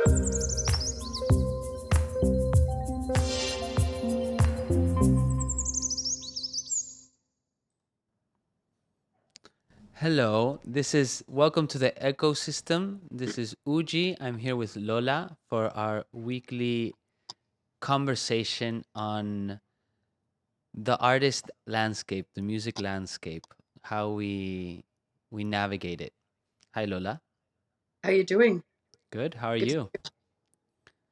Hello, this is welcome to the EchoSystem. This is Uji. I'm here with Lola for our weekly conversation on the artist landscape, the music landscape, how we navigate it. Hi Lola. How you doing? Good. How are Good. you?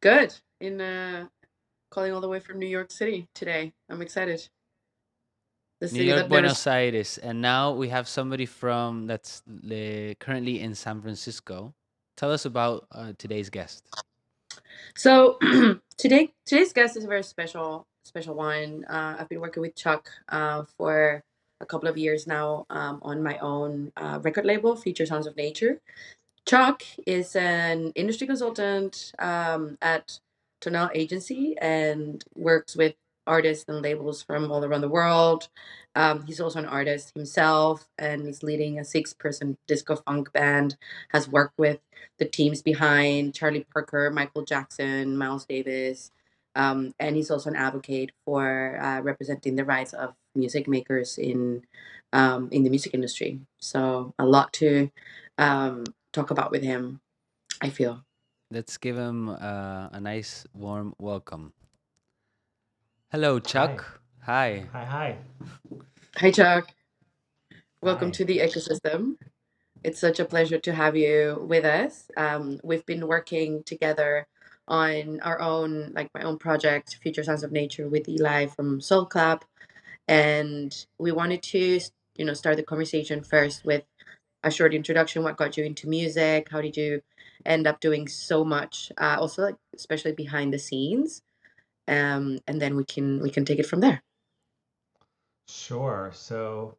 Good. In calling all the way from New York City today. I'm excited. The New city York, that never. Buenos Aires, and now we have somebody from that's currently in San Francisco. Tell us about today's guest. So today's guest is a very special one. I've been working with Chuck for a couple of years now on my own record label, Future Sounds of Nature. Chuck is an industry consultant at Tonal Agency and works with artists and labels from all around the world. He's also an artist himself and he's leading a 6-person disco funk band, has worked with the teams behind Charlie Parker, Michael Jackson, Miles Davis. And he's also an advocate for representing the rights of music makers in the music industry. So a lot to talk about with him, I feel. Let's give him a nice warm welcome. Hello, Hi. Chuck. Hi. Hi, hi. Hi, Chuck. Welcome Hi. to the ecosystem. It's such a pleasure to have you with us. We've been working together on our own, like my own project, Future Sounds of Nature, with Eli from Soul Club, and we wanted to, start the conversation first with a short introduction. What got you into music? How did you end up doing so much? Also, like especially behind the scenes, and then we can take it from there. Sure. So,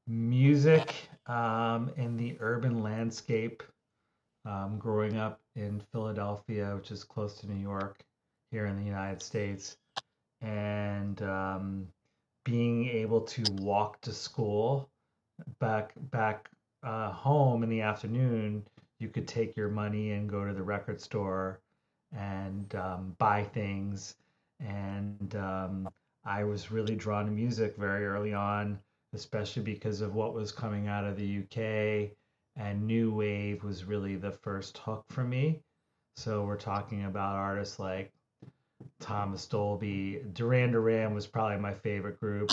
music in the urban landscape, growing up in Philadelphia, which is close to New York, here in the United States, and being able to walk to school back home in the afternoon, you could take your money and go to the record store and buy things. And I was really drawn to music very early on, especially because of what was coming out of the UK. And New Wave was really the first hook for me. So we're talking about artists like Thomas Dolby. Duran Duran was probably my favorite group.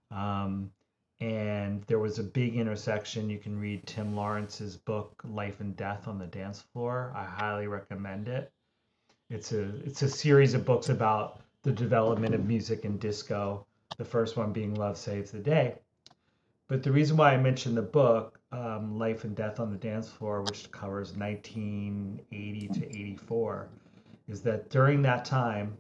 Um, and there was a big intersection. You can read Tim Lawrence's book Life and Death on the Dance Floor. I highly recommend it. It's a series of books about the development of music and disco. The first one being Love Saves the Day. But the reason why I mentioned the book, Life and Death on the Dance Floor, which covers 1980 to 84, is that during that time,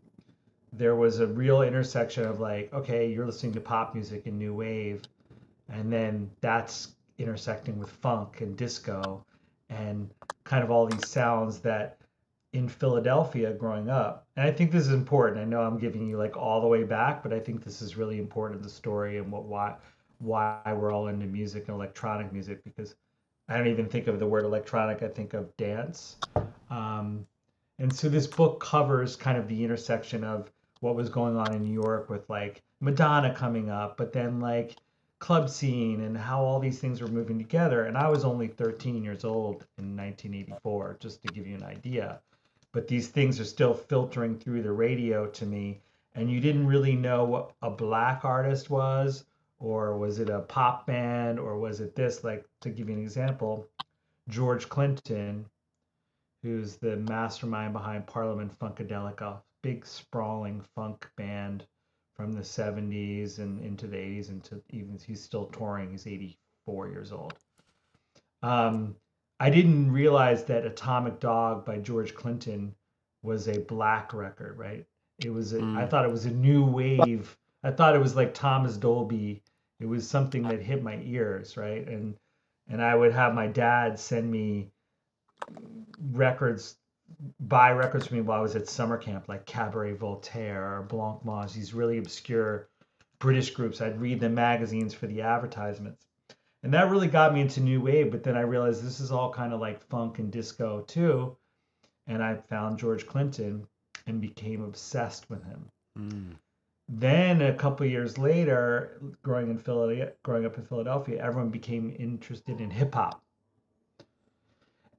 there was a real intersection of like, okay, you're listening to pop music and new wave, and then that's intersecting with funk and disco and kind of all these sounds that in Philadelphia growing up. And I think this is important. I know I'm giving you like all the way back, but I think this is really important to the story and why we're all into music and electronic music, because I don't even think of the word electronic, I think of dance. Um, and so this book covers kind of the intersection of what was going on in New York with like Madonna coming up, but then like club scene and how all these things were moving together. And I was only 13 years old in 1984, just to give you an idea. But these things are still filtering through the radio to me. And you didn't really know what a black artist was, or was it a pop band, or was it this? Like, to give you an example, George Clinton, who's the mastermind behind Parliament Funkadelic, a big sprawling funk band from the 70s and into the 80s, into even he's still touring. He's 84 years old. Um, I didn't realize that Atomic Dog by George Clinton was a black record, right? I Mm. thought it was a new wave. I thought it was like Thomas Dolby. It was something that hit my ears, right? And I would have my dad send me records, buy records for me while I was at summer camp, like Cabaret Voltaire or Blanc Mange, these really obscure British groups. I'd read the magazines for the advertisements. And that really got me into new wave. But then I realized this is all kind of like funk and disco too. and I found George Clinton and became obsessed with him. Mm. Then a couple years later, growing up in Philadelphia, everyone became interested in hip hop.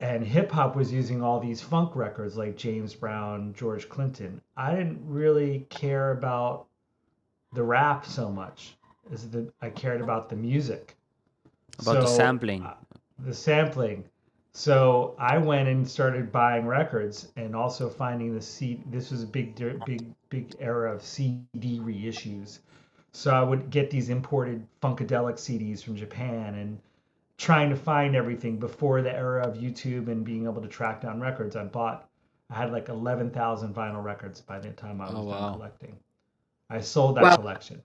And hip hop was using all these funk records like James Brown, George Clinton. I didn't really care about the rap so much as I cared about the music. About the So sampling. the sampling. So I went and started buying records and also finding the C. This was a big era of CD reissues. So I would get these imported Funkadelic CDs from Japan and trying to find everything before the era of YouTube and being able to track down records. I had like 11,000 vinyl records by the time I Oh was done wow. collecting. I sold that Wow. collection.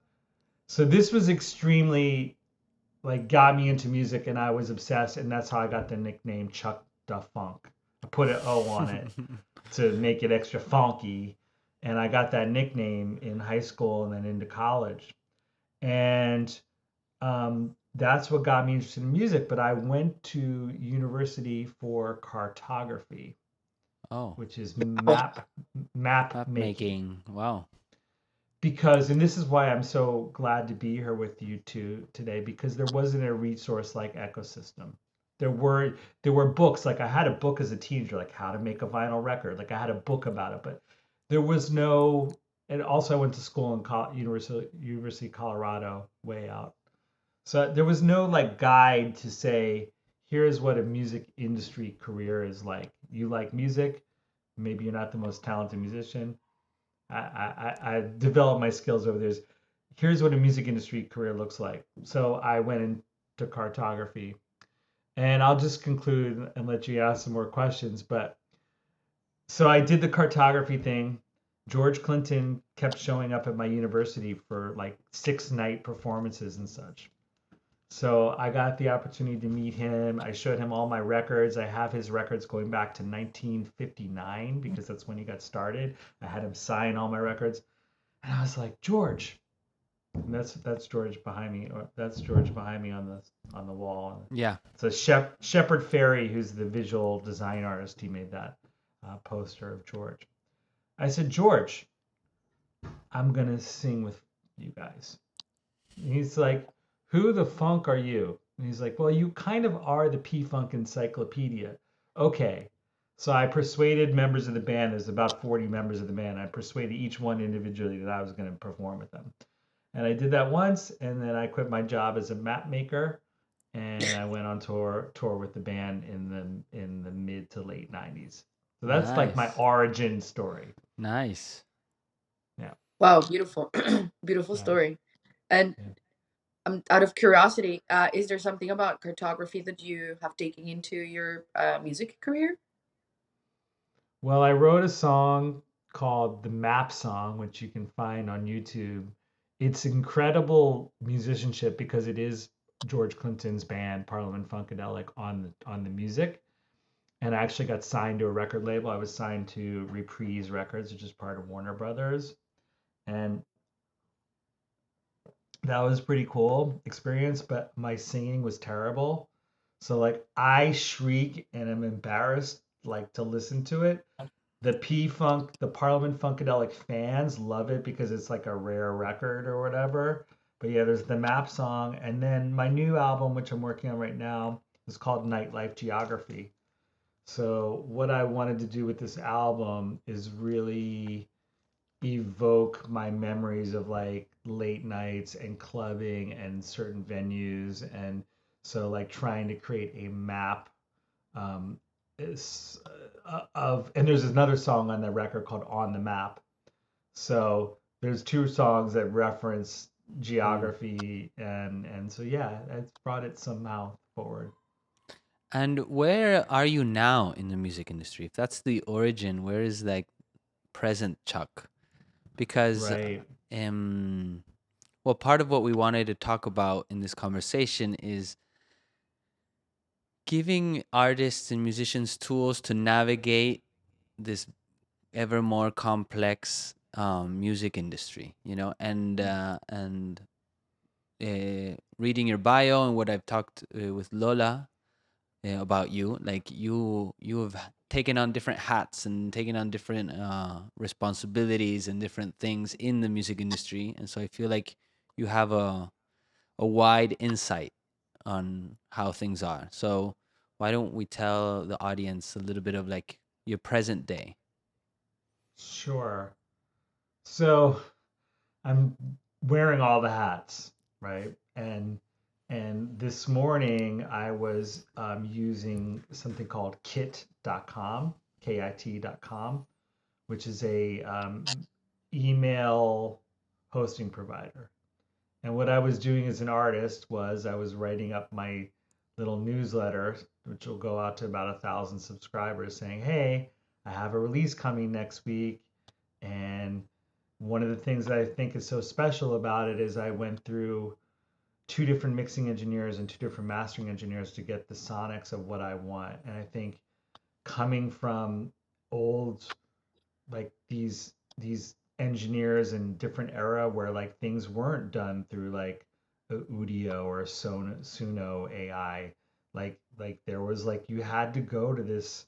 So this was extremely like got me into music and I was obsessed and that's how I got the nickname Chuck the Funk. I put an O on it to make it extra funky and I got that nickname in high school and then into college. And that's what got me interested in music. But I went to university for cartography, Oh, which is Wow. map map making. making. Wow. Because, and this is why I'm so glad to be here with you two today, because there wasn't a resource like EchoSystem. There were there were books, like I had a book as a teenager, like how to make a vinyl record. Like I had a book about it, but there was no. And also, I went to school in University of Colorado, way out. So there was no like guide to say, here's what a music industry career is like. You like music, maybe you're not the most talented musician. I developed my skills over there. Here's what a music industry career looks like. So I went into cartography. And I'll just conclude and let you ask some more questions. But so I did the cartography thing. George Clinton kept showing up at my university for like 6 night performances and such. So I got the opportunity to meet him. I showed him all my records. I have his records going back to 1959 because that's when he got started. I had him sign all my records. And I was like, George. And that's George behind me. Or that's George behind me on the wall. Yeah. So Shepard Fairey, who's the visual design artist, he made that poster of George. I said, George, I'm gonna sing with you guys. He's like, who the funk are you? And he's like, well, you kind of are the P Funk Encyclopedia. Okay. So I persuaded members of the band, there's about 40 members of the band. I persuaded each one individually that I was going to perform with them. And I did that once, and then I quit my job as a map maker, and I went on tour with the band in the mid to late 90s. So that's like my Nice. origin story. Nice. Yeah. Wow, beautiful. Beautiful Yeah. story. And Yeah. out of curiosity, is there something about cartography that you have taken into your music career? Well, I wrote a song called The Map Song, which you can find on YouTube. It's incredible musicianship because it is George Clinton's band, Parliament Funkadelic, on the music. And I actually got signed to a record label. I was signed to Reprise Records, which is part of Warner Brothers. And that was pretty cool experience, but my singing was terrible. So like I shriek and I'm embarrassed like to listen to it. The P Funk, the Parliament Funkadelic fans love it because it's like a rare record or whatever. But yeah, there's the Map song, and then my new album, which I'm working on right now, is called Nightlife Geography. So what I wanted to do with this album is really evoke my memories of like late nights and clubbing and certain venues, and so like trying to create a map um, is of and there's another song on the record called On the Map. So there's two songs that reference Mm. geography and so yeah, it's brought it somehow forward. And where are you now in the music industry? If that's the origin, where is like present Chuck? Because Right. um well, part of what we wanted to talk about in this conversation is giving artists and musicians tools to navigate this ever more complex music industry, and reading your bio and what I've talked with Lola about you. Like you have taken on different hats and taken on different responsibilities and different things in the music industry, and so I feel like you have a wide insight on how things are. So why don't we tell the audience a little bit of like your present day? Sure. So I'm wearing all the hats, right? And this morning I was using something called kit.com, kit.com, which is a email hosting provider. And what I was doing as an artist was I was writing up my little newsletter, which will go out to about 1,000 subscribers, saying, "Hey, I have a release coming next week." And one of the things that I think is so special about it is I went through two different mixing engineers and two different mastering engineers to get the sonics of what I want. And I think coming from old, like these engineers in different era where like things weren't done through like a Udio or a Suno AI, like there was like you had to go to this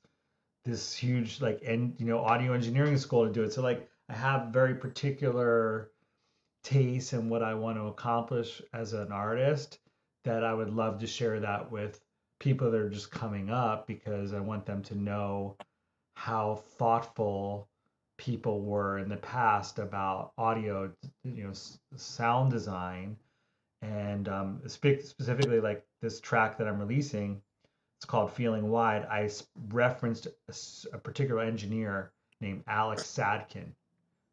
huge like audio engineering school to do it. So like I have very particular taste in what I want to accomplish as an artist that I would love to share that with people that are just coming up because I want them to know how thoughtful people were in the past about audio, sound design, and specifically like this track that I'm releasing. It's called Feeling Wide. I referenced a particular engineer named Alex Sadkin.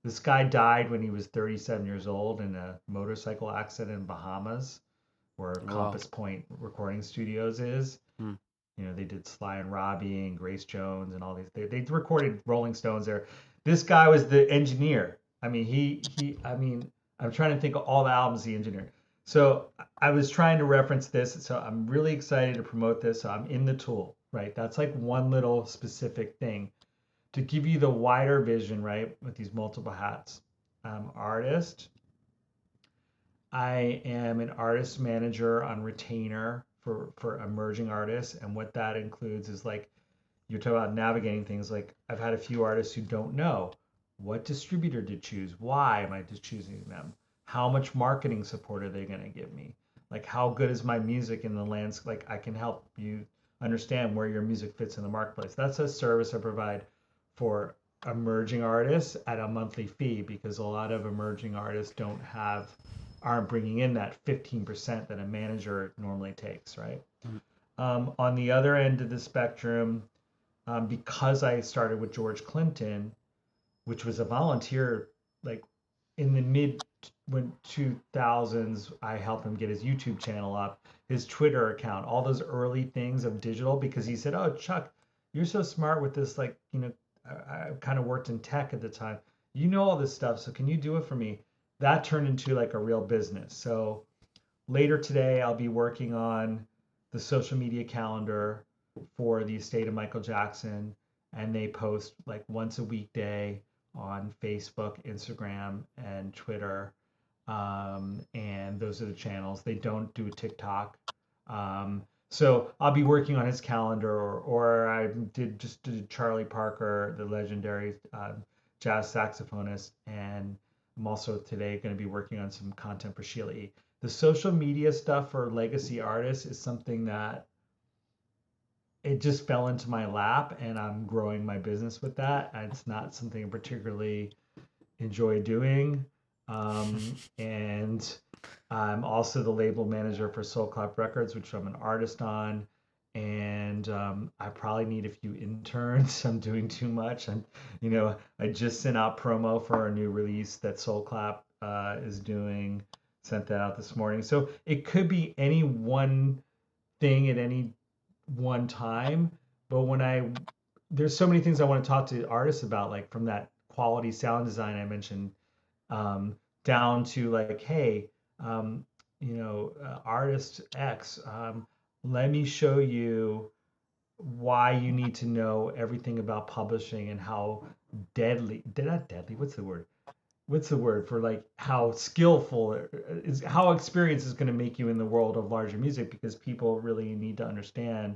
This guy died when he was 37 years old in a motorcycle accident in Bahamas, where Wow. Compass Point Recording Studios is. Hmm. They did Sly and Robbie and Grace Jones and all these. They recorded Rolling Stones there. This guy was the engineer. I mean, he. I mean, I'm trying to think of all the albums he engineered. So I was trying to reference this. So I'm really excited to promote this. So I'm in the tool, right? That's like one little specific thing to give you the wider vision, right? With these multiple hats. Artist. I am an artist manager on retainer for emerging artists, and what that includes is like you're talking about navigating things. Like I've had a few artists who don't know what distributor to choose. Why am I just choosing them? How much marketing support are they going to give me? Like how good is my music in the landscape? Like I can help you understand where your music fits in the marketplace. That's a service I provide for emerging artists at a monthly fee because a lot of emerging artists aren't bringing in that 15% that a manager normally takes, right? Mm. On the other end of the spectrum, because I started with George Clinton, which was a volunteer, like in the mid when 2000s, I helped him get his YouTube channel up, his Twitter account, all those early things of digital, because he said, "Oh, Chuck, you're so smart with this. Like, I kind of worked in tech at the time. You know all this stuff, so can you do it for me?" That turned into like a real business. So later today, I'll be working on the social media calendar for the estate of Michael Jackson, and they post like once a weekday on Facebook, Instagram, and Twitter. And those are the channels. They don't do TikTok. So I'll be working on his calendar, or I did Charlie Parker, the legendary jazz saxophonist, and I'm also today going to be working on some content for Sheila E. The social media stuff for legacy artists is something that it just fell into my lap, and I'm growing my business with that. It's not something I particularly enjoy doing. And I'm also the label manager for Soul Clap Records, which I'm an artist on. And I probably need a few interns. I'm doing too much. I just sent out promo for a new release that Soul Clap is doing. Sent that out this morning. So it could be any one thing at any one time. But there's so many things I want to talk to artists about, like from that quality sound design I mentioned, down to like, hey, artist X, let me show you why you need to know everything about publishing and how not deadly, what's the word for like how skillful is how experience is going to make you in the world of larger music because people really need to understand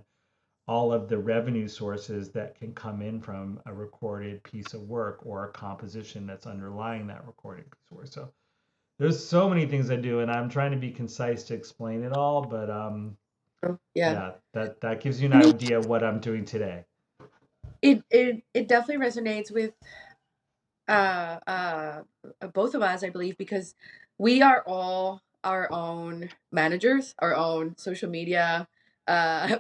all of the revenue sources that can come in from a recorded piece of work or a composition that's underlying that recorded piece of work. So there's so many things I do, and I'm trying to be concise to explain it all, but Yeah. yeah, that gives you an I mean, idea of what I'm doing today. it definitely resonates with uh, uh, both of us, I believe, because we are all our own managers, our own social media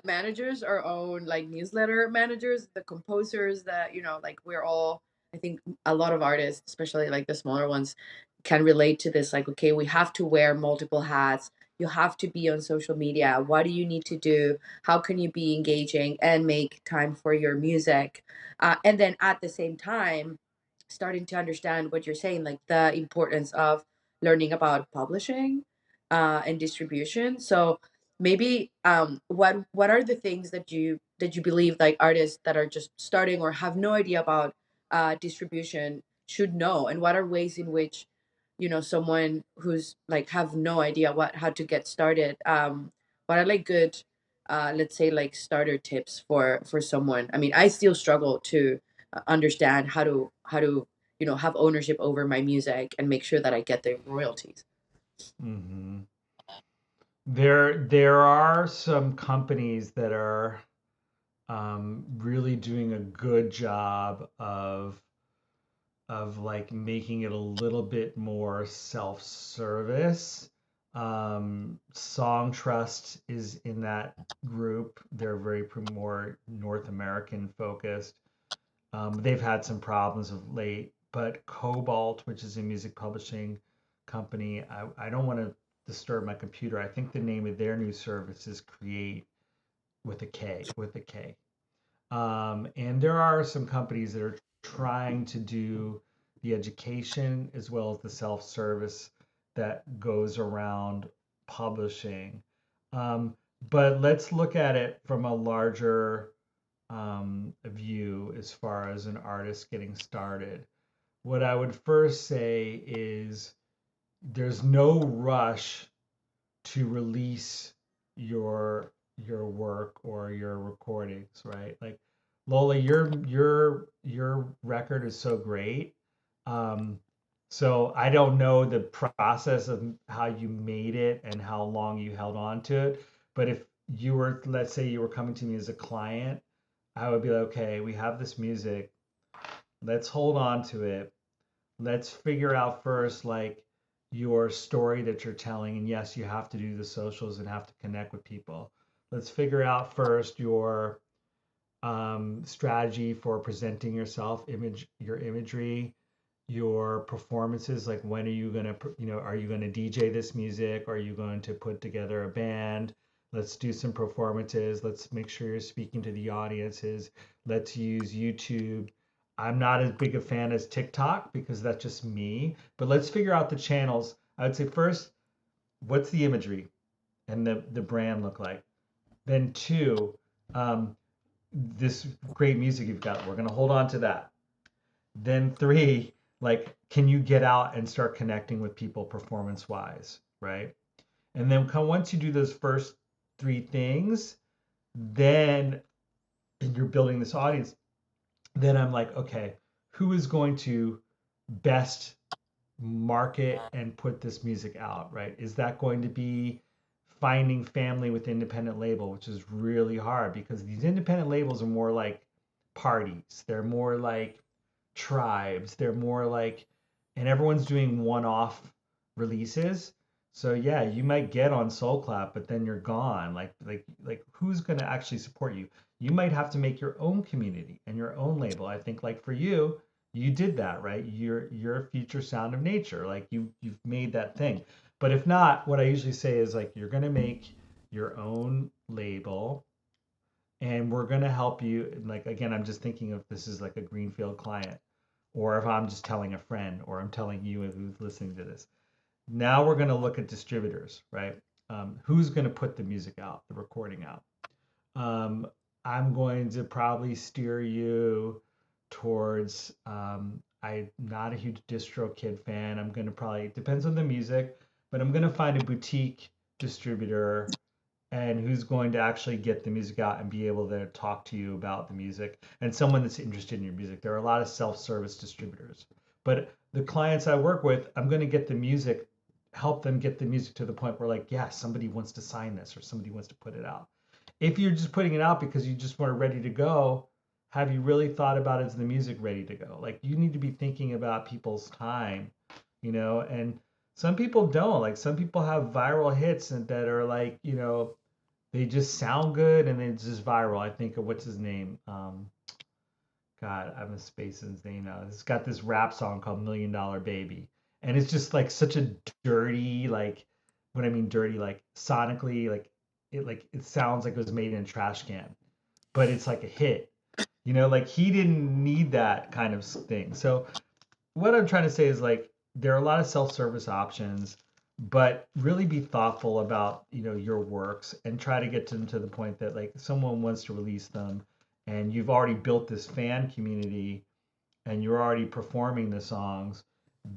managers, our own like newsletter managers, the composers that, like we're all, I think a lot of artists, especially like the smaller ones, can relate to this. Like, okay, we have to wear multiple hats. You have to be on social media. What do you need to do? How can you be engaging and make time for your music? And then at the same time, starting to understand what you're saying, like the importance of learning about publishing and distribution. So maybe what are the things that you believe like artists that are just starting or have no idea about distribution should know, and what are ways in which someone who's like have no idea what how to get started, what are like good let's say like starter tips for someone. I mean, I still struggle to understand how to have ownership over my music and make sure that I get the royalties. Hmm. There are some companies that are really doing a good job of like making it a little bit more self-service. Song Trust is in that group. They're very more North American focused. They've had some problems of late, but Cobalt, which is a music publishing company, I don't want to disturb my computer. I think the name of their new service is Create with a K, with a K. And there are some companies that are trying to do the education as well as the self-service that goes around publishing. Um, but let's look at it from a larger view as far as an artist getting started. What I would first say is there's no rush to release your your work or your recordings, right? Like Lola, your record is so great. Um, so I don't know the process of how you made it and how long you held on to it, but if you were, let's say you were coming to me as a client, I would be like, okay, we have this music, let's hold on to it, let's figure out first like your story that you're telling, and yes, you have to do the socials and have to connect with people. Let's figure out first your strategy for presenting yourself, your imagery, your performances. Like when are you gonna, are you gonna DJ this music? Are you going to put together a band? Let's do some performances. Let's make sure you're speaking to the audiences. Let's use YouTube. I'm not as big a fan as TikTok because that's just me, but let's figure out the channels. I would say first, what's the imagery and the brand look like? Then two, um, this great music you've got. We're gonna hold on to that. Then three, like, can you get out and start connecting with people performance wise, right? And then once you do those first three things, then you're building this audience. Then I'm like, okay, who is going to best market and put this music out, right? Is that going to be finding family with independent label, which is really hard because these independent labels are more like parties. They're more like tribes. They're more like, and everyone's doing one-off releases. So yeah, you might get on Soul Clap, but then you're gone. Like who's gonna actually support you? You might have to make your own community and your own label. I think like for you, you did that, right? You're a future sound of nature. Like you've made that thing. But if not, what I usually say is like you're gonna make your own label and we're gonna help you. Like again, I'm just thinking of this as like a greenfield client, or if I'm just telling a friend, or I'm telling you who's listening to this. Now we're gonna look at distributors, right? Who's gonna put the music out, the recording out? Um, I'm going to probably steer you towards. I'm not a huge DistroKid fan. I'm gonna probably, it depends on the music, but I'm gonna find a boutique distributor and who's going to actually get the music out and be able to talk to you about the music, and someone that's interested in your music. There are a lot of self-service distributors, but the clients I work with, I'm going to get the music, help them get the music to the point where like, yeah, somebody wants to sign this or somebody wants to put it out. If you're just putting it out because you just want it ready to go, have you really thought about, is the music ready to go? Like, you need to be thinking about people's time, and some people don't. Like, some people have viral hits and that are like, they just sound good and it's just viral. I think of what's his name? God, I'm spacing his name now. It's got this rap song called Million Dollar Baby. And it's just like such a dirty, like, what I mean dirty, like sonically, like it sounds like it was made in a trash can, but it's like a hit. Like he didn't need that kind of thing. So what I'm trying to say is like there are a lot of self-service options, but really be thoughtful about your works and try to get them to the point that like someone wants to release them, and you've already built this fan community and you're already performing the songs,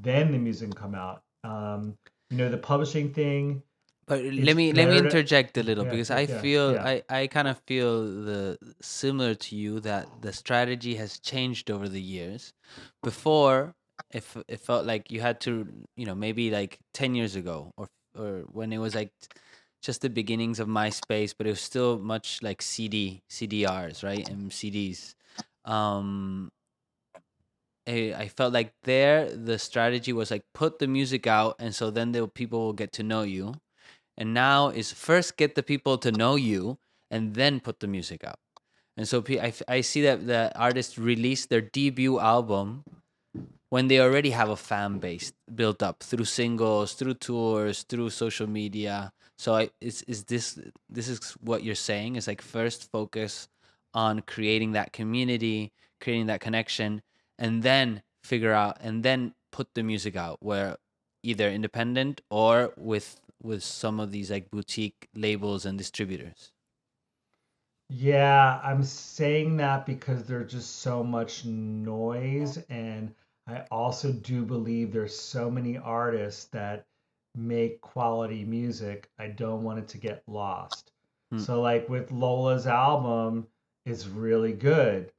then the music can come out. The publishing thing, But it's let me better to interject a little yeah because yeah I yeah feel yeah I kind of feel the similar to you that the strategy has changed over the years. Before, it felt like you had to, maybe like 10 years ago, or when it was like just the beginnings of MySpace, but it was still much like CDRs, right? And CDs. Um I felt like there the strategy was like put the music out, and so then the people will get to know you. And now is first get the people to know you and then put the music out. And so I see that the artists release their debut album when they already have a fan base built up through singles, through tours, through social media. So is this is what you're saying, is like first focus on creating that community, creating that connection, and then figure out and then put the music out where either independent or with some of these like boutique labels and distributors. Yeah, I'm saying that because there's just so much noise, and I also do believe there's so many artists that make quality music. I don't want it to get lost. Hmm. So like with Lola's album, it's really good,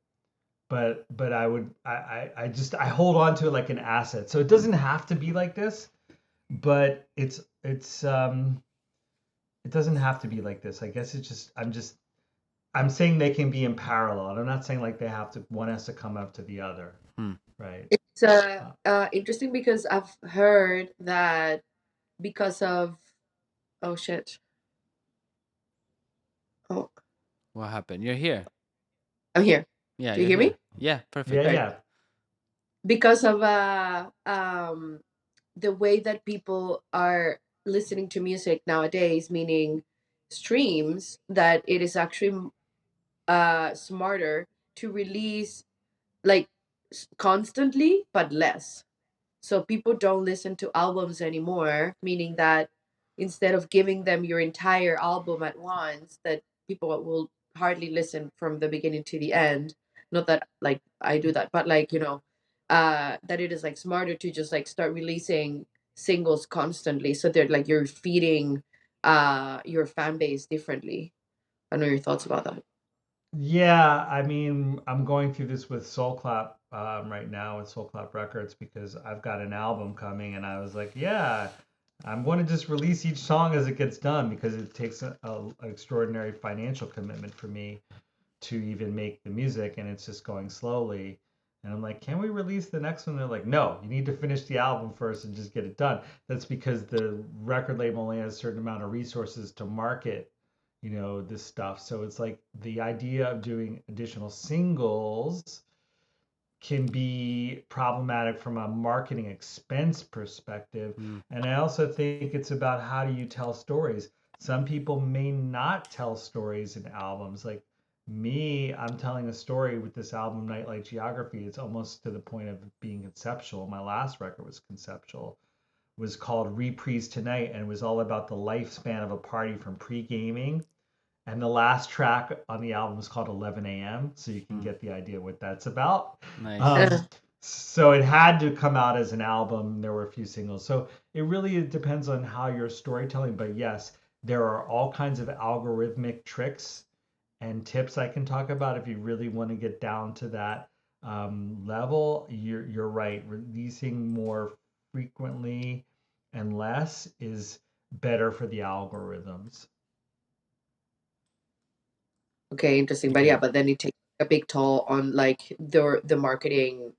but I hold on to it like an asset. So it doesn't have to be like this, but it doesn't have to be like this. I guess it's just I'm saying they can be in parallel. And I'm not saying like they have to, one has to come up to the other, Hmm. right? It's Uh, interesting because I've heard that because of, oh shit. Oh, What happened? You're here. I'm here. Yeah, Do you you're hear me? here. Yeah, yeah, perfect. Sorry. yeah, Because of the way that people are listening to music nowadays, meaning streams, that it is actually smarter to release like constantly but less. So people don't listen to albums anymore, meaning that instead of giving them your entire album at once, that people will hardly listen from the beginning to the end. Not that like I do that, but like, that it is like smarter to just like start releasing singles constantly. So they're like you're feeding your fan base differently. I know your thoughts about that. yeah. I mean, I'm going through this with Soul Clap right now with Soul Clap Records because I've got an album coming, and I was like, yeah, I'm going to just release each song as it gets done because it takes an extraordinary financial commitment for me to even make the music, and it's just going slowly. And I'm like, can we release the next one? They're like, no, you need to finish the album first and just get it done. That's because the record label only has a certain amount of resources to market, this stuff. So it's like the idea of doing additional singles can be problematic from a marketing expense perspective. Hmm. And I also think it's about how do you tell stories. Some people may not tell stories in albums. Like me, I'm telling a story with this album, Nightlight Geography. It's almost to the point of being conceptual. My last record was conceptual, was called Reprise Tonight, and it was all about the lifespan of a party from pre-gaming, and the last track on the album is called 11 a.m. So you can Hmm. get the idea what that's about. Nice. Um, so it had to come out as an album. There were a few singles. So it really depends on how you're storytelling. But yes, There are all kinds of algorithmic tricks and tips I can talk about if you really want to get down to that level. You're right. Releasing more frequently and less is better for the algorithms. Okay, interesting. But yeah, Yeah. but then it takes a big toll on like the marketing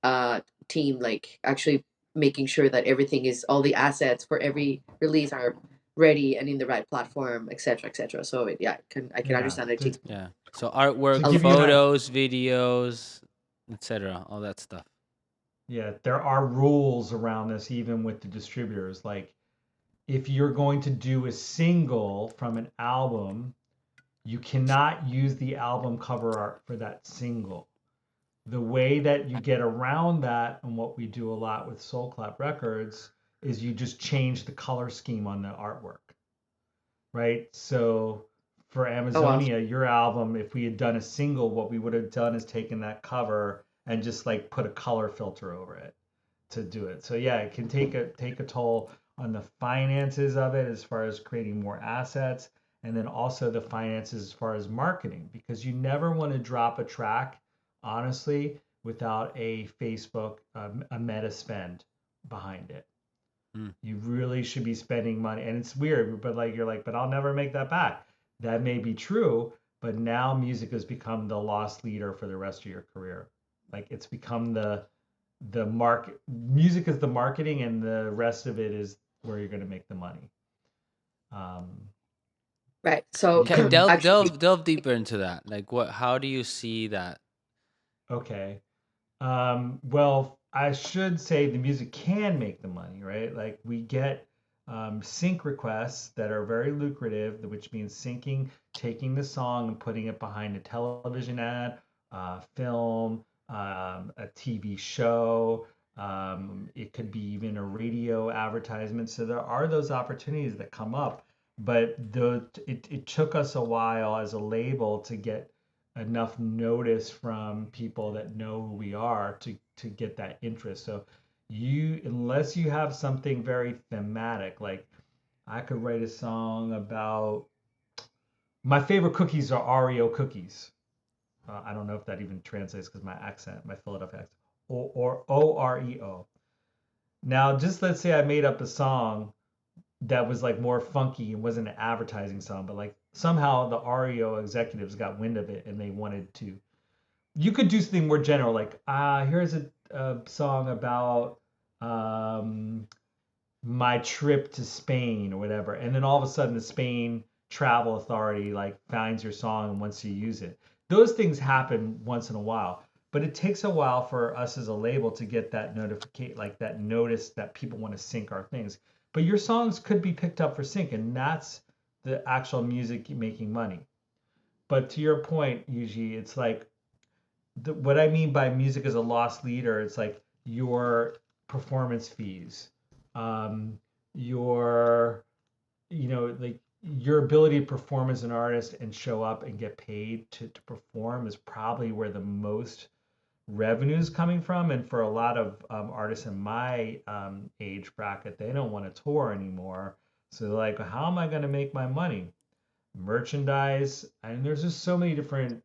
uh team, like actually making sure that everything is all the assets for every release are ready and in the right platform, etc., etc. So yeah, I can Yeah. understand it takes Yeah. So To artwork, a give you lot. an photos, videos, etc. All that stuff. yeah, there are rules around this even with the distributors. Like if you're going to do a single from an album, you cannot use the album cover art for that single. The way that you get around that, and what we do a lot with Soul Clap Records, is you just change the color scheme on the artwork, right? So for Oh wow. Amazonia, your album, if we had done a single, what we would have done is taken that cover and just like put a color filter over it to do it. So yeah, it can take a toll on the finances of it as far as creating more assets, and then also the finances as far as marketing, because you never want to drop a track, honestly, without a Facebook a meta spend behind it. Mm. You really should be spending money, and it's weird, but like you're like, but I'll never make that back. That may be true, but now music has become the loss leader for the rest of your career. Like it's become the market. Music is the marketing, and the rest of it is where you're going to make the money. Um, Right. So Okay, you delve actually, delve delve deeper into that. Like, what? How do you see that? okay? Well, I should say the music can make the money, right? Like we get sync requests that are very lucrative, which means syncing, taking the song and putting it behind a television ad, film, a TV show. It could be even a radio advertisement. So there are those opportunities that come up, but it took us a while as a label to get enough notice from people that know who we are to get that interest. So you unless you have something very thematic, like I could write a song about my favorite cookies are Oreo cookies. I don't know if that even translates because my accent, my Philadelphia accent, or Oreo. Now, just let's say I made up a song that was like more funky and wasn't an advertising song, but like somehow the Oreo executives got wind of it and they wanted to you could do something more general, like here's a song about um, my trip to Spain or whatever, and then all of a sudden the Spain travel authority like finds your song and wants to use it. Those things happen once in a while, but it takes a while for us as a label to get that notification, like that notice that people want to sync our things. But your songs could be picked up for sync, and that's the actual music making money. But to your point, Yuji, it's like what I mean by music as a lost leader, it's like your performance fees, um, your, like your ability to perform as an artist and show up and get paid to perform is probably where the most revenue is coming from. And for a lot of artists in my age bracket, they don't want to tour anymore. So they're like, how am I going to make my money? Merchandise. And there's just so many different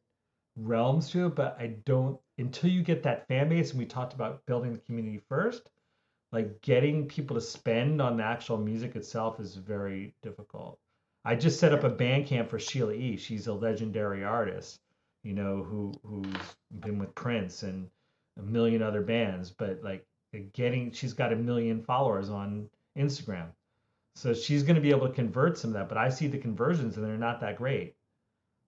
realms to it, but I don't until you get that fan base, and we talked about building the community first, like getting people to spend on the actual music itself is very difficult. I just set up a band camp for Sheila E. She's a legendary artist, who's been with Prince and a million other bands, but like she's got a million followers on Instagram. So she's going to be able to convert some of that, but I see the conversions and they're not that great.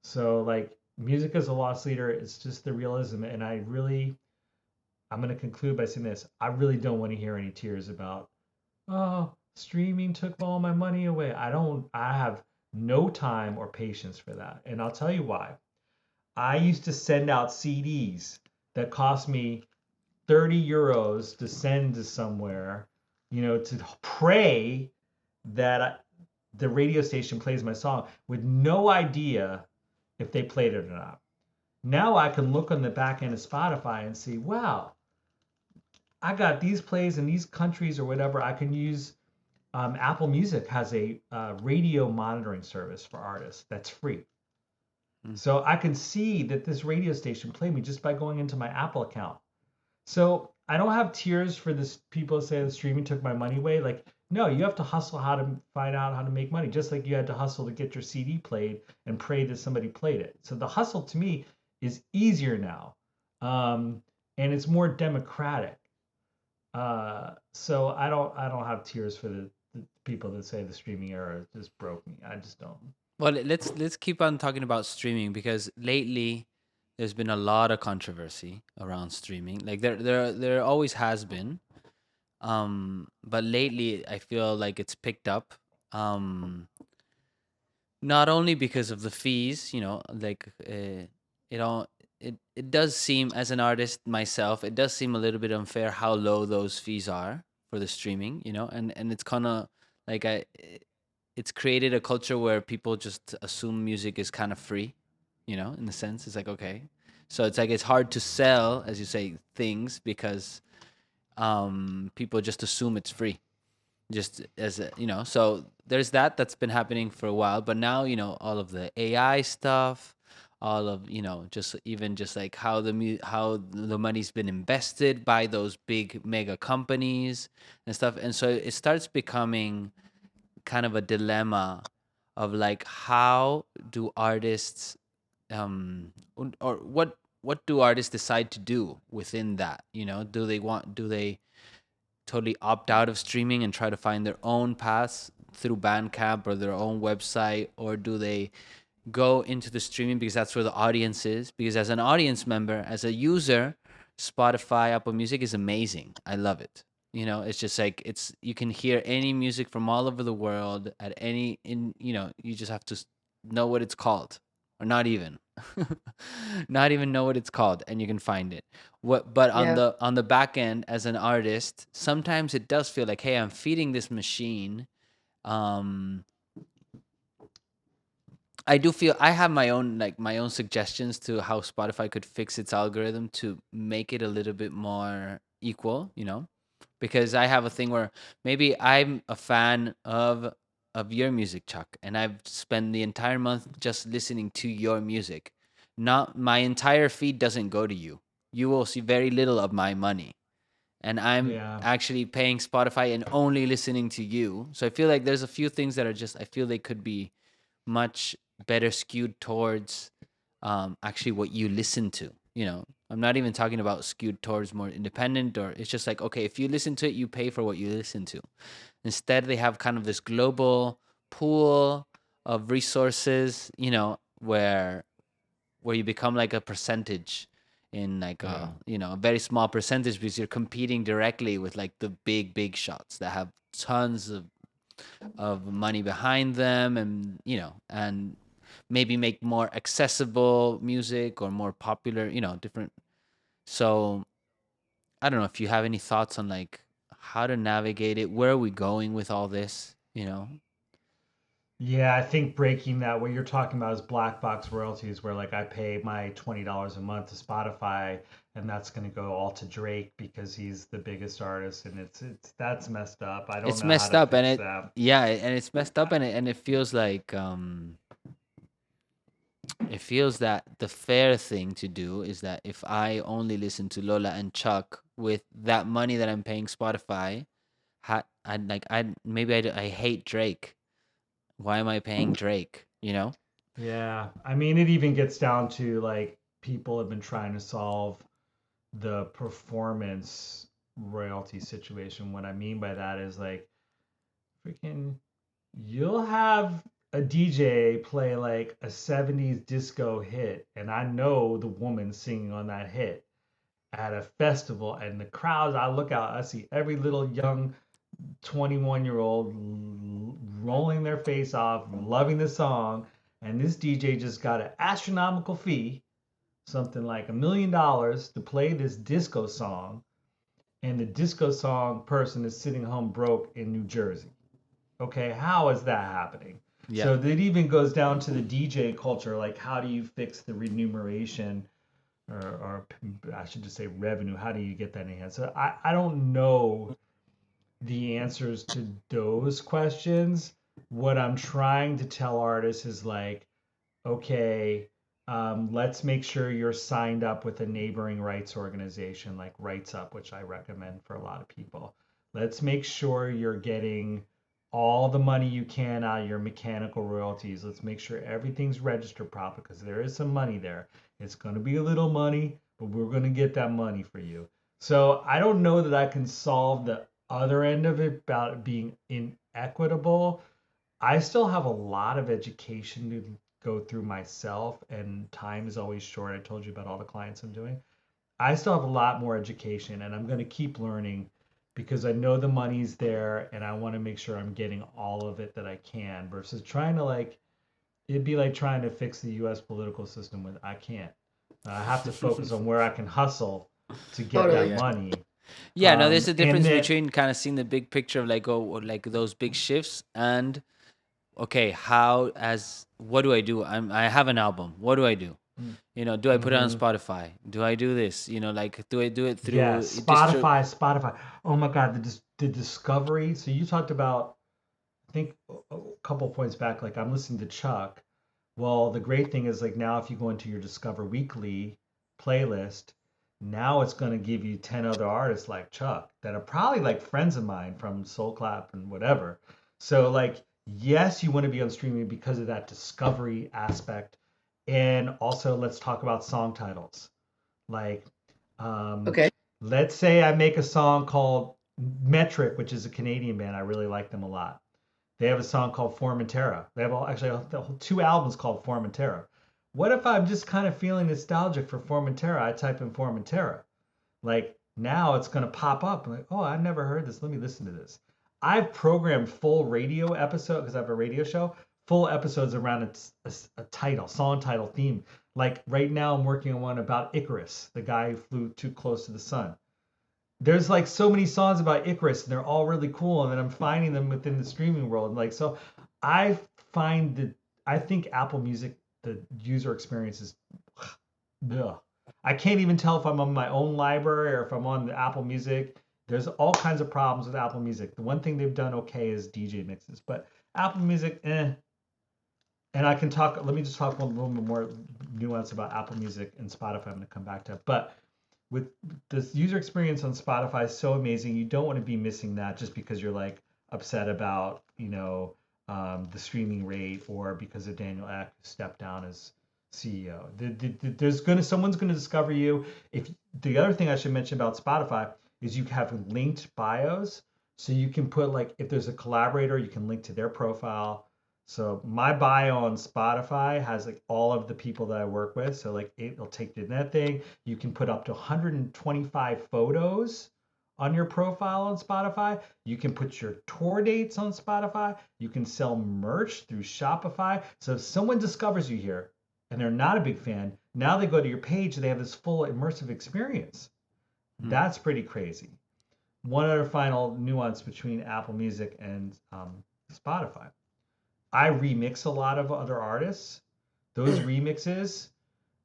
So like music as a loss leader, it's just the realism. And I'm going to conclude by saying this. I really don't want to hear any tears about, oh, streaming took all my money away. I have no time or patience for that. And I'll tell you why. I used to send out CDs that cost me 30 euros to send to somewhere, to pray that the radio station plays my song with no idea if they played it or not. Now I can look on the back end of Spotify and see, wow, I got these plays in these countries or whatever. I can use Apple Music has a radio monitoring service for artists that's free. Mm. So I can see that this radio station played me just by going into my Apple account. So I don't have tears for this people say the streaming took my money away. Like, no, you have to hustle how to find out how to make money, just like you had to hustle to get your CD played and pray that somebody played it. So the hustle to me is easier now, um, and it's more democratic. So I don't have tears for the people that say the streaming era just broke me. I just don't. Well, let's keep on talking about streaming because lately there's been a lot of controversy around streaming. Like there always has been. But lately I feel like it's picked up. Um Not only because of the fees, like it all it does seem, as an artist myself, it does seem a little bit unfair how low those fees are for the streaming, and it's kind of like it's created a culture where people just assume music is kind of free, in the sense it's like, okay, so it's like it's hard to sell, as you say, things because people just assume it's free, just as a, so there's that's been happening for a while, but now, all of the AI stuff, all of, just even just like how how the money's been invested by those big mega companies and stuff, and so it starts becoming kind of a dilemma of like, how do artists or what do artists decide to do within that, do they totally opt out of streaming and try to find their own paths through Bandcamp or their own website, or do they go into the streaming because that's where the audience is? Because as an audience member, as a user, Spotify, Apple Music is amazing. I love it. It's just like you can hear any music from all over the world at any in you just have to know what it's called, or not even not even know what it's called, and you can find it. But on Yeah. the back end, as an artist, sometimes it does feel like, hey, I'm feeding this machine. um I do feel I have my own suggestions to how Spotify could fix its algorithm to make it a little bit more equal, because I have a thing where maybe I'm a fan of your music, Chuck, and I've spent the entire month just listening to your music. Not my entire feed doesn't go to you. You will see very little of my money. And I'm Yeah. actually paying Spotify and only listening to you. So I feel like there's a few things that are just, I feel they could be much better skewed towards actually what you listen to. I'm not even talking about skewed towards more independent, or it's just like, okay, if you listen to it, you pay for what you listen to. Instead, they have kind of this global pool of resources, where you become like a percentage in like Yeah. a very small percentage, because you're competing directly with like the big shots that have tons of money behind them, and and maybe make more accessible music or more popular, different. So I don't know if you have any thoughts on like how to navigate it. Where are we going with all this? Yeah, I think breaking that, what you're talking about is black box royalties, where like I pay my $20 a month to Spotify, and that's going to go all to Drake because he's the biggest artist, and it's that's messed up. I don't It's know how messed to up, and fix it that. yeah, and it's messed up, and it feels like it feels that the fair thing to do is that if I only listen to Lola and Chuck with that money that I'm paying Spotify, I maybe I hate Drake. Why am I paying Drake? Yeah, I mean, it even gets down to like people have been trying to solve the performance royalty situation. What I mean by that is like freaking you'll have a DJ play like a 70s disco hit, and I know the woman singing on that hit at a festival, and the crowds, I look out, I see every little young 21-year-old rolling their face off, loving the song, and this DJ just got an astronomical fee, something like $1 million to play this disco song, and the disco song person is sitting home broke in New Jersey. Okay, how is that happening? Yeah. So it even goes down to the DJ culture, like how do you fix the remuneration, or I should just say revenue? How do you get that in hand? So I don't know the answers to those questions. What I'm trying to tell artists is like, okay, let's make sure you're signed up with a neighboring rights organization like Rights Up, which I recommend for a lot of people. Let's make sure you're getting all the money you can out of your mechanical royalties. Let's make sure everything's registered properly because there is some money there. It's going to be a little money, but we're going to get that money for you. So I don't know that I can solve the other end of it about it being inequitable. I still have a lot of education to go through myself, and time is always short. I told you about all the clients I'm doing. I still have a lot more education, and I'm going to keep learning because I know the money's there, and I want to make sure I'm getting all of it that I can versus trying to like, it'd be like trying to fix the US political system with, I can't. I have to focus on where I can hustle to get Totally. that Yeah. money. Yeah, no, there's a And difference then, between kind of seeing the big picture of like, oh, or like those big shifts and okay, how as what do I do? I have an album. What do I do? Do I put it on mhm. Spotify? Do I do this? Like, do I do it Yeah, through Spotify. Oh my God, the discovery. So you talked about, I think a couple points back, like I'm listening to Chuck. Well, the great thing is like now if you go into your Discover Weekly playlist, now it's going to give you 10 other artists like Chuck that are probably like friends of mine from Soul Clap and whatever. So like, yes, you want to be on streaming because of that discovery aspect. And also let's talk about song titles. Like, um, Okay. let's say I make a song called Metric, which is a Canadian band. I really like them a lot. They have a song called Formentera. They have two albums called Formentera. What if I'm just kind of feeling nostalgic for Formentera? I type in Formentera. Like now it's going to pop up. I'm like, oh, I've never heard this. Let me listen to this. I've programmed full radio episode because I have a radio show, full episodes around a title, song title, theme. Like right now, I'm working on one about Icarus, the guy who flew too close to the sun. There's like so many songs about Icarus, and they're all really cool. And then I'm finding them within the streaming world. Like so, I find that I think Apple Music, the user experience is ugh. I can't even tell if I'm on my own library or if I'm on the Apple Music. There's all kinds of problems with Apple Music. The one thing they've done okay is DJ mixes, but Apple Music, eh. And I can talk. Let me just talk a little bit more nuance about Apple Music and Spotify. I'm going to come back to it, but with this user experience on Spotify is so amazing. You don't want to be missing that just because you're like upset about the streaming rate or because of Daniel Ek stepped down as CEO. There's gonna someone's gonna discover you. If the other thing I should mention about Spotify is you have linked bios, so you can put like if there's a collaborator, you can link to their profile. So my bio on Spotify has like all of the people that I work with. So like it'll take you to that thing. You can put up to 125 photos on your profile on Spotify. You can put your tour dates on Spotify. You can sell merch through Shopify. So if someone discovers you here and they're not a big fan, now they go to your page, they have this full immersive experience. Hmm. That's pretty crazy. One other final nuance between Apple Music and Spotify. I remix a lot of other artists. Those remixes,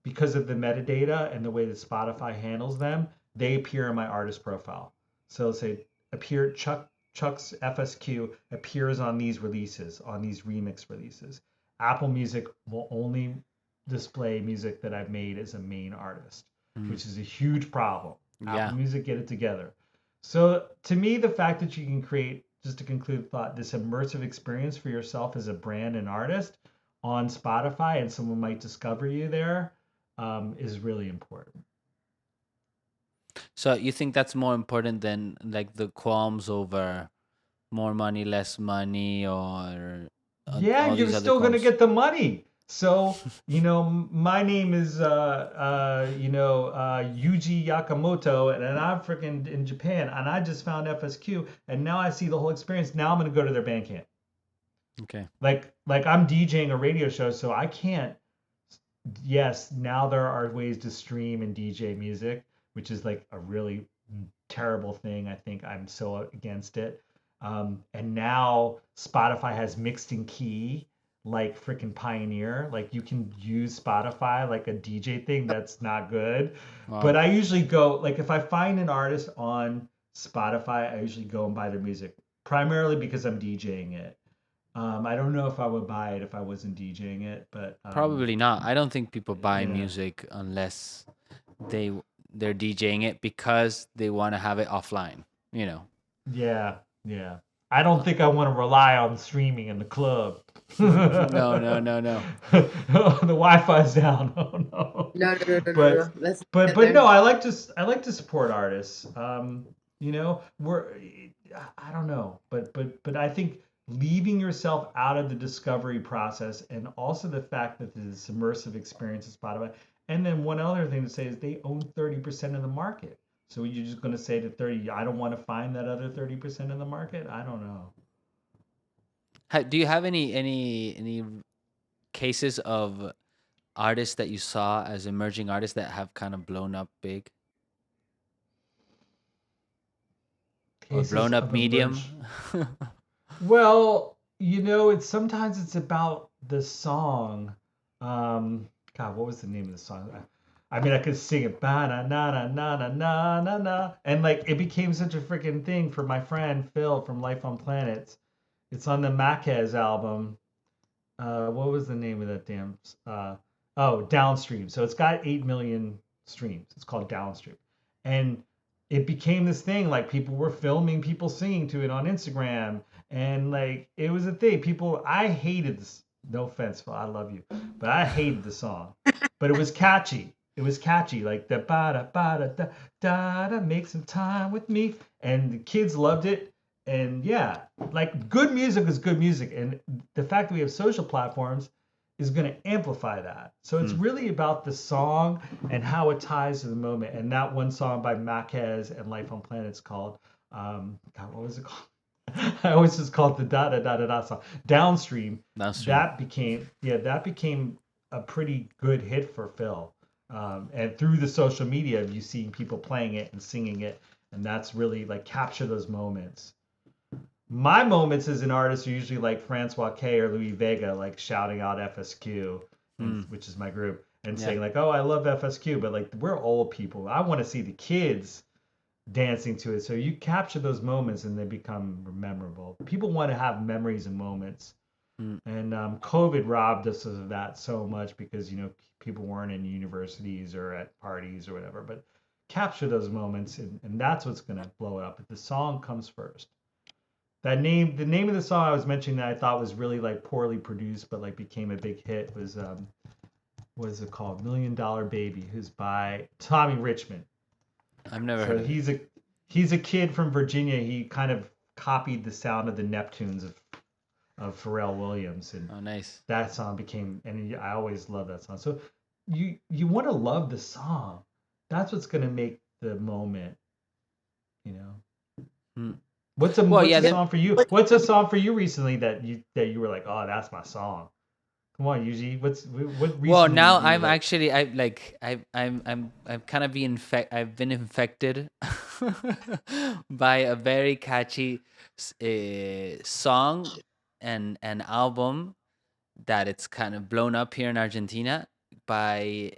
because of the metadata and the way that Spotify handles them, they appear in my artist profile. So let's say Chuck's FSQ appears on these releases, on these remix releases. Apple Music will only display music that I've made as a main artist, Hmm. which is a huge problem. Apple Yeah. Music, get it together. So to me, the fact that you can create, just to conclude the thought, this immersive experience for yourself as a brand and artist on Spotify, and someone might discover you there, is really important. So you think that's more important than like the qualms over more money, less money, or Yeah, all you're these other still gonna qualms? get the money. So, my name is Yuji Yakamoto, and I'm freaking in Japan, and I just found FSQ, and now I see the whole experience. Now I'm gonna go to their Bandcamp. Okay. Like I'm DJing a radio show, so I can't. Yes, now there are ways to stream and DJ music, which is like a really terrible thing. I think I'm so against it. And now Spotify has mixed in key, like freaking Pioneer. Like you can use Spotify like a DJ thing. That's not good. But Wow. I usually go like if I find an artist on Spotify, I usually go and buy their music primarily because I'm DJing it. I don't know if I would buy it if I wasn't DJing it, but Probably not. I don't think people buy yeah, music unless they they're DJing it because they want to have it offline. You know. yeah, yeah. I don't think I want to rely on streaming in the club. No, no, no, no. The Wi-Fi's down. Oh no. No, no, no, no, no, But no. Let's but get but no, there. I like to support artists. You know, I don't know, but I think leaving yourself out of the discovery process, and also the fact that this immersive experience is Spotify. And then one other thing to say is they own 30% of the market. So you're just going to say to 30, I don't want to find that other 30% of the market? I don't know. Do you have any cases of artists that you saw as emerging artists that have kind of blown up big or Cases blown up of emerge. medium? Well, it's sometimes it's about the song. God, what was the name of the song? I mean, I could sing it, ba na na na na na na na na, and like it became such a freaking thing for my friend Phil from Life on Planets. It's on the Maquez album. What was the name of that damn? Oh, Downstream. So it's got 8 million streams. It's called Downstream, and it became this thing. Like people were filming people singing to it on Instagram, and like it was a thing. People, I hated this. No offense, Phil, I love you, but I hated the song. But it was catchy. It was catchy, like the ba da da da da. Make some time with me, and the kids loved it. And yeah, like good music is good music, and the fact that we have social platforms is going to amplify that. So it's Hmm. really about the song and how it ties to the moment. And that one song by Maquez and Life on Planets called, God, what was it called? I always just call it the da da da da da song. Downstream. Downstream. That became a pretty good hit for Phil. And through the social media, you seeing people playing it and singing it, and that's really like capture those moments. My moments as an artist are usually like Francois K or Louis Vega, like shouting out FSQ, and Hmm. which is my group, and Yeah. saying like, "Oh, I love FSQ," but like we're old people. I want to see the kids dancing to it. So you capture those moments, and they become memorable. People want to have memories and moments, Hmm. and COVID robbed us of that so much because people weren't in universities or at parties or whatever. But capture those moments, and that's what's gonna blow it up. But the song comes first. The name of the song I was mentioning that I thought was really like poorly produced, but like became a big hit was what is it called? Million Dollar Baby, who's by Tommy Richmond. I've never heard So of it. he's a kid from Virginia. He kind of copied the sound of the Neptunes of Pharrell Williams, and Oh, nice. that song became. And I always love that song. So you want to love the song. That's what's gonna make the moment. You know. Hmm. What's a Well, what's yeah. a song for you? What's a song for you recently that you were like, oh, that's my song. Come on, Yuji. What Well, recently now do you I'm like? actually I like I'm kind of I've been infected by a very catchy song and an album that it's kind of blown up here in Argentina by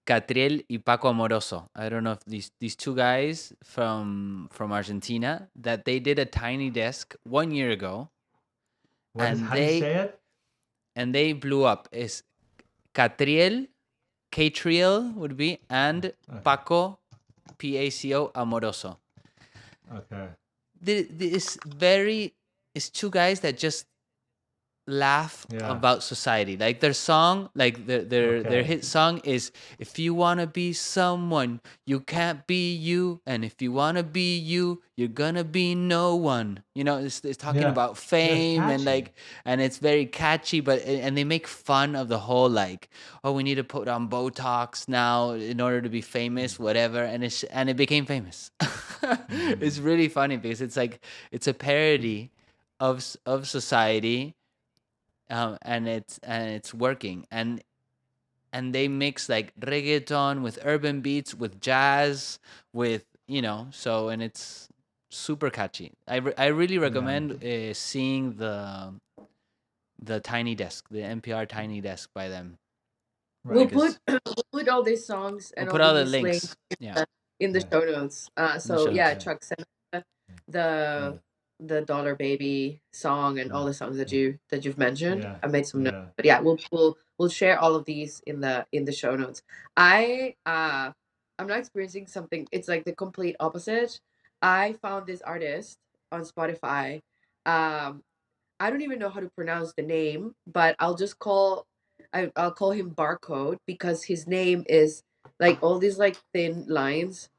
Catriel y Paco Amoroso. I don't know if these two guys from Argentina that they did a Tiny Desk 1 year ago, and How do you say it? they blew up. Is Catriel, Catriel would be, and Okay, Paco, Paco Amoroso. okay, This very it's two guys that just laugh yeah, about society. Like their song, like their okay, hit song is if you wanna be someone, you can't be you, and if you wanna be you, you're gonna be no one. It's talking yeah, about yeah. It's fame and catchy. like and it's very catchy, but and they make fun of the whole like, oh, we need to put on Botox now in order to be famous, whatever, and it became famous. It's Mm-hmm. really funny because it's like it's a parody of society, and it's working, and they mix like reggaeton with urban beats with jazz with so and it's super catchy. I really Yeah, recommend seeing the Tiny Desk, the NPR Tiny Desk by them, We'll right. put because we'll put all these songs we'll and put all all the these links links. in Yeah. the in the Yeah. show notes. in the So show yeah, notes. Yeah. Chuck, send us Yeah. the Dollar Baby song and Yeah. all the songs Yeah. that you've mentioned. Yeah. I made some notes, Yeah. but yeah, we'll share all of these in the show notes. I I'm not experiencing something. It's like the complete opposite. I found this artist on Spotify. Um, I don't even know how to pronounce the name, but I'll call him Barcode because his name is like all these like thin lines.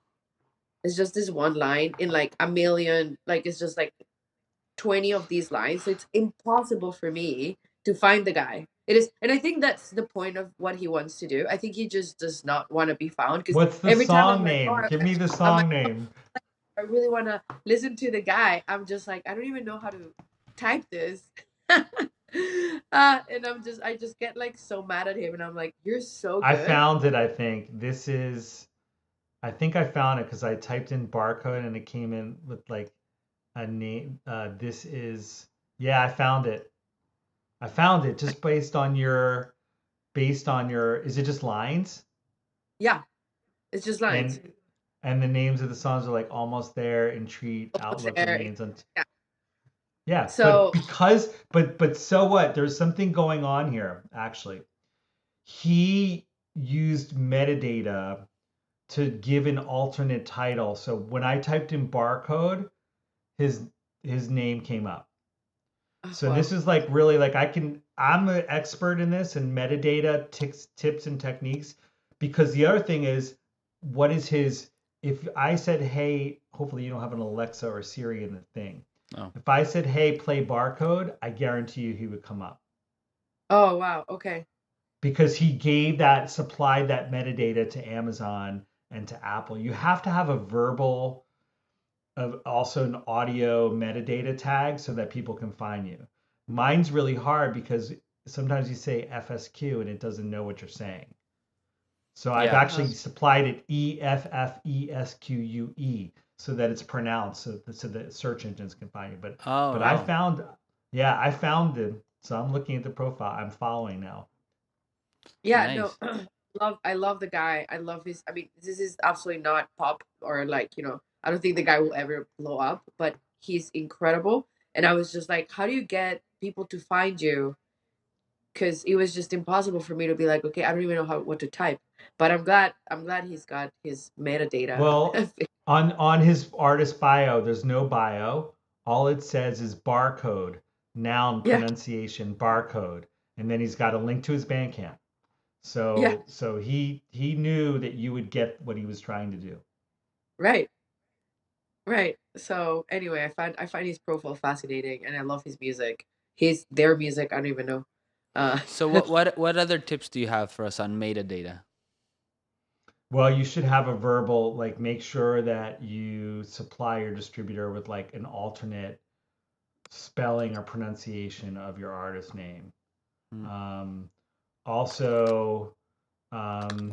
It's just this one line in like a million, like it's just like 20 of these lines. So it's impossible for me to find the guy. It is, and I think that's the point of what he wants to do. I think he just does not want to be found because What's the every time I'm song like, name? Give me the I'm like, song name. I really want to listen to the guy. I'm just like, I don't even know how to type this. And I just get like so mad at him, and I'm like, you're so I good. found it, I think. I think I found it because I typed in barcode and it came in with like a name. Yeah, I found it. I found it just based on your, is it just lines? Yeah, it's just lines. And the names of the songs are like Almost There, Entreat, Almost Outlook there. Remains on. Yeah. Yeah, but So so what? There's something going on here, actually. He used metadata to give an alternate title. So when I typed in barcode, his his name came up. So wow. this is like really like I'm an expert in this and metadata tips and techniques because the other thing is what is his if I said, hey, hopefully you don't have an Alexa or Siri in the thing. Oh, If I said, hey, play barcode, I guarantee you he would come up Oh wow. Okay. because supplied that metadata to Amazon and to Apple. You have to have a verbal of also an audio metadata tag so that people can find you. Mine's really hard because sometimes you say FSQ and it doesn't know what you're saying. So I've yeah. Uh-huh. actually supplied it EFFESQUE so that it's pronounced so that search engines can find you. Oh, But wow. I found them. So I'm looking at the profile. I'm following now. Yeah, no. Nice. I love the guy. I love his I mean, this is absolutely not pop or like, I don't think the guy will ever blow up, but he's incredible. And I was just like, how do you get people to find you? Because it was just impossible for me to be like, okay, I don't even know what to type. But I'm glad he's got his metadata. Well, on his artist bio, there's no bio. All it says is barcode, noun Yeah, pronunciation, barcode, and then he's got a link to his Bandcamp. yeah, So he knew that you would get what he was trying to do. right, right. So anyway, I find his profile fascinating, and I love his music. Their music. I don't even know. Uh, So what other tips do you have for us on metadata? Well, you should have a verbal, like make sure that you supply your distributor with like an alternate spelling or pronunciation of your artist name. Hmm. Um, Also, um,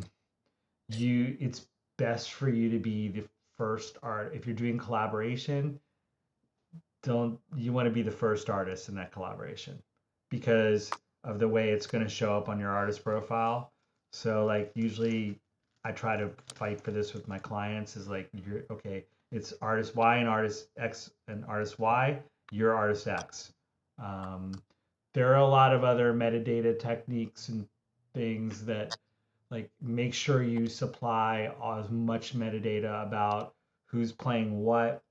it's best for you to be the first art. If you're doing collaboration, don't you want to be the first artist in that collaboration because of the way it's going to show up on your artist profile. So like usually I try to fight for this with my clients is like you're okay, it's artist Y and artist X and artist Y, you're artist X. Um, there are a lot of other metadata techniques and things that like make sure you supply as much metadata about who's playing what,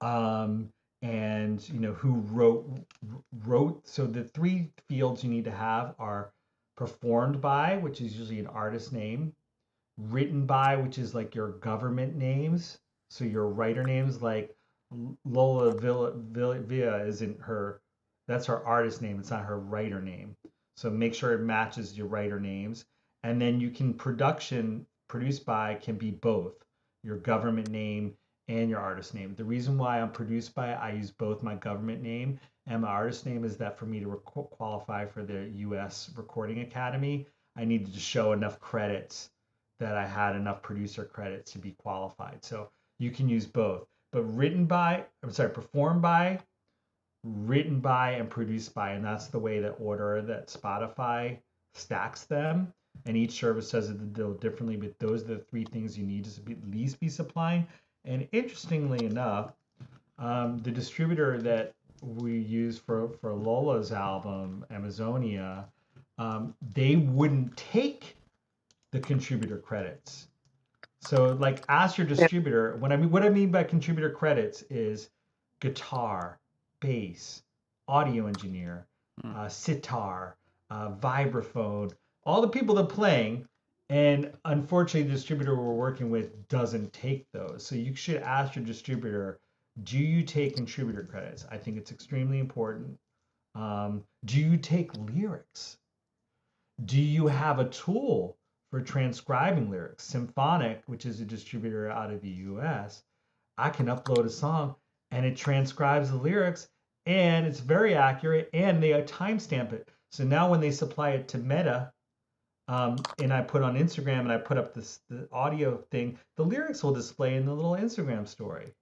um, and who wrote. So the three fields you need to have are performed by, which is usually an artist name, written by, which is like your government names. So your writer names, like Lola Villa isn't her, that's her artist name. It's not her writer name. So make sure it matches your writer names. And then you can produced by can be both your government name and your artist name. The reason why I'm produced by, I use both my government name and my artist name is that for me to qualify for the US Recording Academy, I needed to show enough credits that I had enough producer credits to be qualified. So you can use both. But performed by, written by, and produced by, and that's the way the order that Spotify stacks them. and each service does it a little differently, but those are the three things you need to at least be supplying. And interestingly enough, the distributor that we use for Lola's album, Amazonia, they wouldn't take the contributor credits. So like ask your Yeah. distributor, what I mean by contributor credits is guitar, bass, audio engineer, Mm. sitar, vibraphone, all the people that are playing. And unfortunately, the distributor we're working with doesn't take those. So you should ask your distributor, do you take contributor credits? I think it's extremely important. Do you take lyrics? Do you have a tool for transcribing lyrics? Symphonic, which is a distributor out of the US, I can upload a song and it transcribes the lyrics and it's very accurate and they timestamp it. So now when they supply it to Meta, and I put on Instagram and I put up the audio thing, the lyrics will display in the little Instagram story.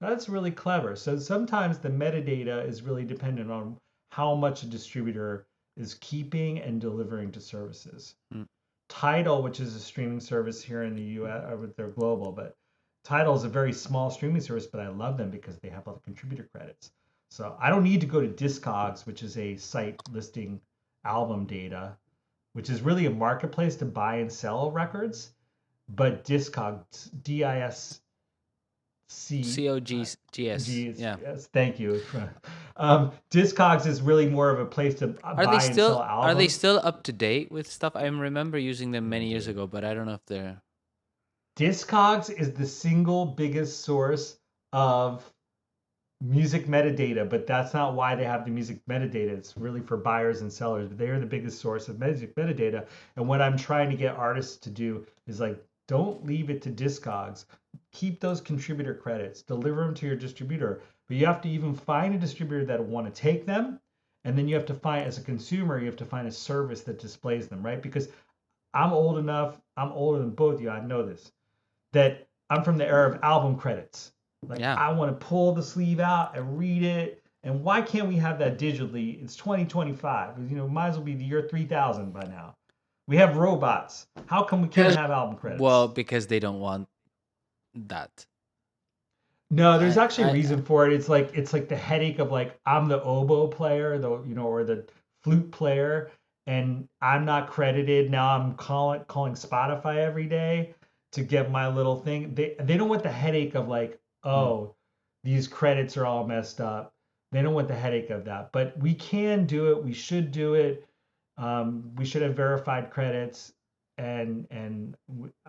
That's really clever. So sometimes the metadata is really dependent on how much a distributor is keeping and delivering to services. Mm. Tidal, which is a streaming service here in the US, they're global, but Tidal is a very small streaming service, but I love them because they have all the contributor credits. So I don't need to go to Discogs, which is a site listing album data, which is really a marketplace to buy and sell records. But Discogs, DISC, COGS. Yeah. yes, thank you. Discogs is really more of a place to buy and sell Are they albums. still up to date with stuff? I remember using them Oh, many years dude. ago, but I don't know if they're Discogs is the single biggest source of music metadata, but that's not why they have the music metadata. It's really for buyers and sellers, but they are the biggest source of music metadata. And what I'm trying to get artists to do is like, don't leave it to Discogs. Keep those contributor credits, deliver them to your distributor, but you have to even find a distributor that will want to take them. And then you have to find, as a consumer, you have to find a service that displays them, right? Because I'm old enough, I'm older than both of you, I know this, that I'm from the era of album credits. Like yeah. I want to pull the sleeve out and read it. And why can't we have that digitally? It's 2025. You know, might as well be the year 3000 by now. We have robots. How come we can't have album Well, credits? because they don't want that. No, there's I actually a I reason for it. It's like the headache of like I'm the oboe player, or the flute player, and I'm not credited. Now I'm calling Spotify every day to get my little thing. They don't want the headache of like, mm, oh, these credits are all messed up. They don't want the headache of that. But we can do it. We should do it. We should have verified credits, and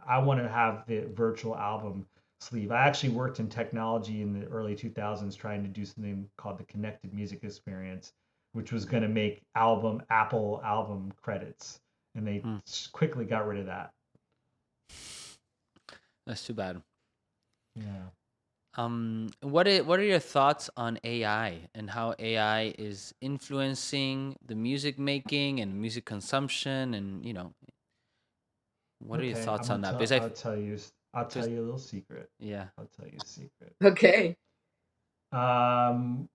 I want to have the virtual album sleeve. I actually worked in technology in the early 2000s trying to do something called the connected music experience, which was going to make Apple album credits, and they mm. quickly got rid of that. That's too bad. Yeah. What are your thoughts on AI and how AI is influencing the music making and music consumption, and what are your Okay, thoughts on that? Because I'll tell because you a little secret. yeah. I'll tell you a secret. Okay. Um,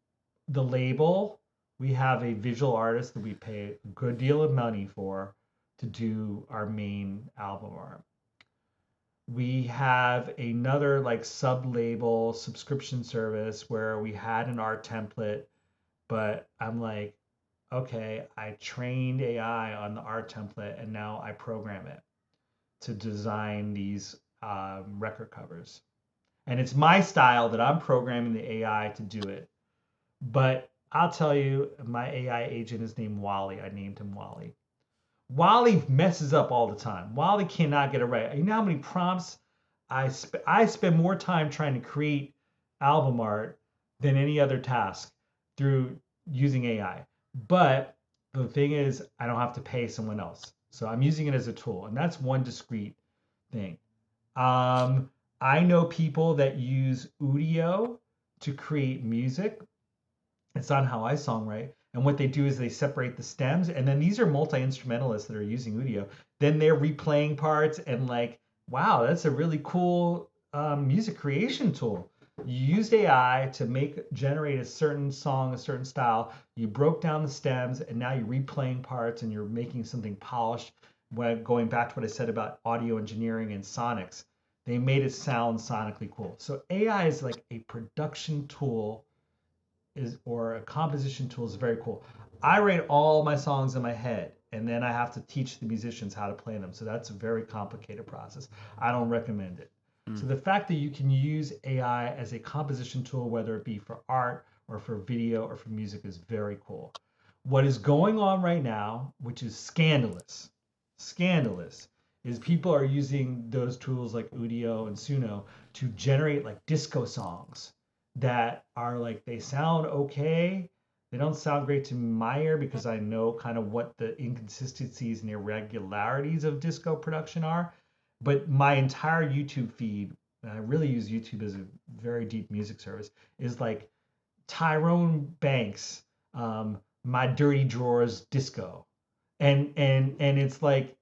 the label, we have a visual artist that we pay a good deal of money for to do our main album art. We have another like sub label subscription service where we had an art template, but I'm like, okay, I trained AI on the art template and now I program it to design these record covers. And it's my style that I'm programming the AI to do it. But I'll tell you, my AI agent is named Wally. I named him Wally. Wally messes up all the time. Wally cannot get it right. You know how many prompts I spend more time trying to create album art than any other task through using AI. But the thing is, I don't have to pay someone else. So I'm using it as a tool, and that's one discrete thing. Um, I know people that use Udio to create music. It's not how I songwrite. And what they do is they separate the stems, and then these are multi-instrumentalists that are using Udio. Then they're replaying parts, and like, wow, that's a really cool music creation tool. You used AI to generate a certain song, a certain style. You broke down the stems, and now you're replaying parts, and you're making something polished. when going back to what I said about audio engineering and sonics, they made it sound sonically cool. So AI is like a production tool is or a composition tool is very cool. I write all my songs in my head and then I have to teach the musicians how to play them. So that's a very complicated process. I don't recommend it. So Mm. the fact that you can use AI as a composition tool, whether it be for art or for video or for music, is very cool. What is going on right now, which is scandalous, is people are using those tools like Udio and Suno to generate like disco songs that are like they sound okay. They don't sound great to my ear because I know kind of what the inconsistencies and irregularities of disco production are. But my entire YouTube feed, and I really use YouTube as a very deep music service, is like Tyrone Banks, My Dirty Drawers Disco. And it's like,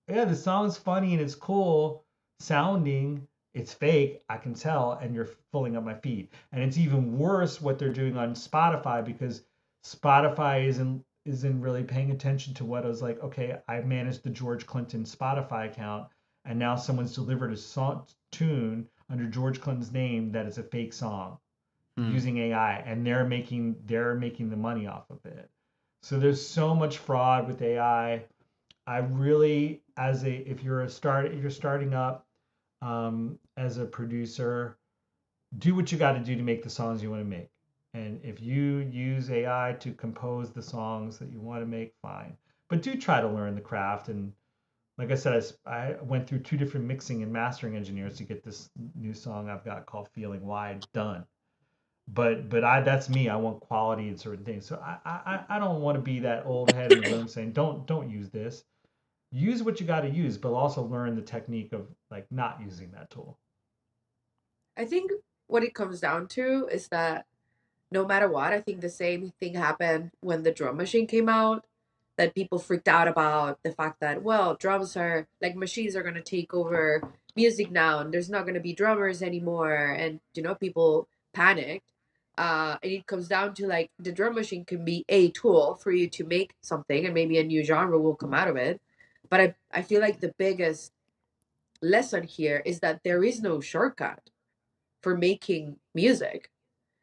yeah, the song's funny and it's cool sounding. It's fake, I can tell, and you're filling up my feed. And it's even worse what they're doing on Spotify because Spotify isn't really paying attention to what I was like, okay, I managed the George Clinton Spotify account, and now someone's delivered a song tune under George Clinton's name that is a fake song Mm. using AI, and they're making the money off of it. So there's so much fraud with AI. I really, as a if you're starting up as a producer, do what you got to do to make the songs you want to make. And if you use AI to compose the songs that you want to make, fine. But do try to learn the craft. And like I said, I went through two different mixing and mastering engineers to get this new song I've got called Feeling Wide done. But I that's me. I want quality in certain things. So I don't want to be that old head in the room saying don't use this. Use what you got to use, but also learn the technique of like not using that tool. I think what it comes down to is that no matter what, I think the same thing happened when the drum machine came out. That people freaked out about the fact that, well, drums are like machines are going to take over music now and there's not going to be drummers anymore. And, people panicked. And it comes down to like the drum machine can be a tool for you to make something and maybe a new genre will come out of it. But I feel like the biggest lesson here is that there is no shortcut for making music.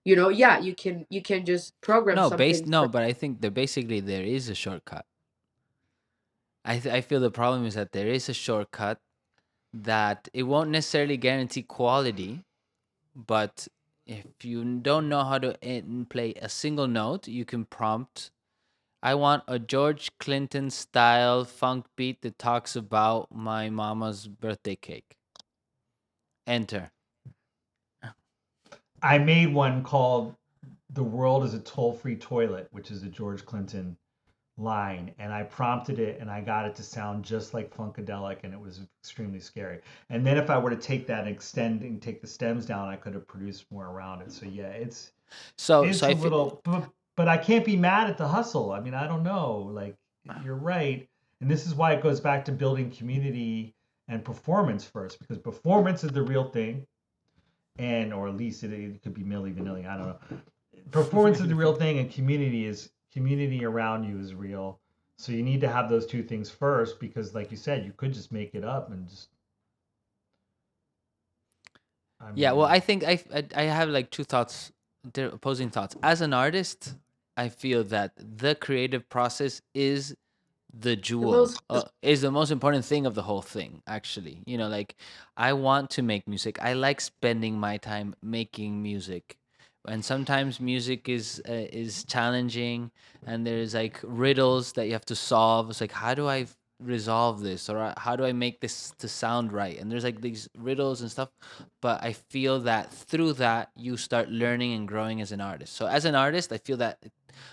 Yeah, you can just program something No, but I think that basically there is a shortcut. I feel the problem is that there is a shortcut that it won't necessarily guarantee quality, but if you don't know how to play a single note, you can prompt, I want a George Clinton style funk beat that talks about my mama's birthday cake. Enter. I made one called "The World is a Toll-Free Toilet," which is a George Clinton line, and I prompted it and I got it to sound just like Funkadelic, and it was extremely scary. And then if I were to take that and extend and take the stems down, I could have produced more around it. So yeah, So it's a I feel little, but I can't be mad at the hustle. I mean, I don't know. Like you're right, and this is why it goes back to building community and performance first, because performance is the real thing, and or at least it could be Milli Vanilli. I don't know. Performance is the real thing, and community around you is real. So you need to have those two things first, because, like you said, you could just make it up and just. I Yeah, well, mean, I think I have like two thoughts, they're opposing thoughts. As an artist, I feel that the creative process is the the jewel, most is the most important thing of the whole thing. Actually, like I want to make music. I like spending my time making music, and sometimes music is challenging, and there's like riddles that you have to solve. It's like, how do I resolve this, or how do I make this to sound right? And there's like these riddles and stuff, but I feel that through that you start learning and growing as an artist. So as an artist, I feel that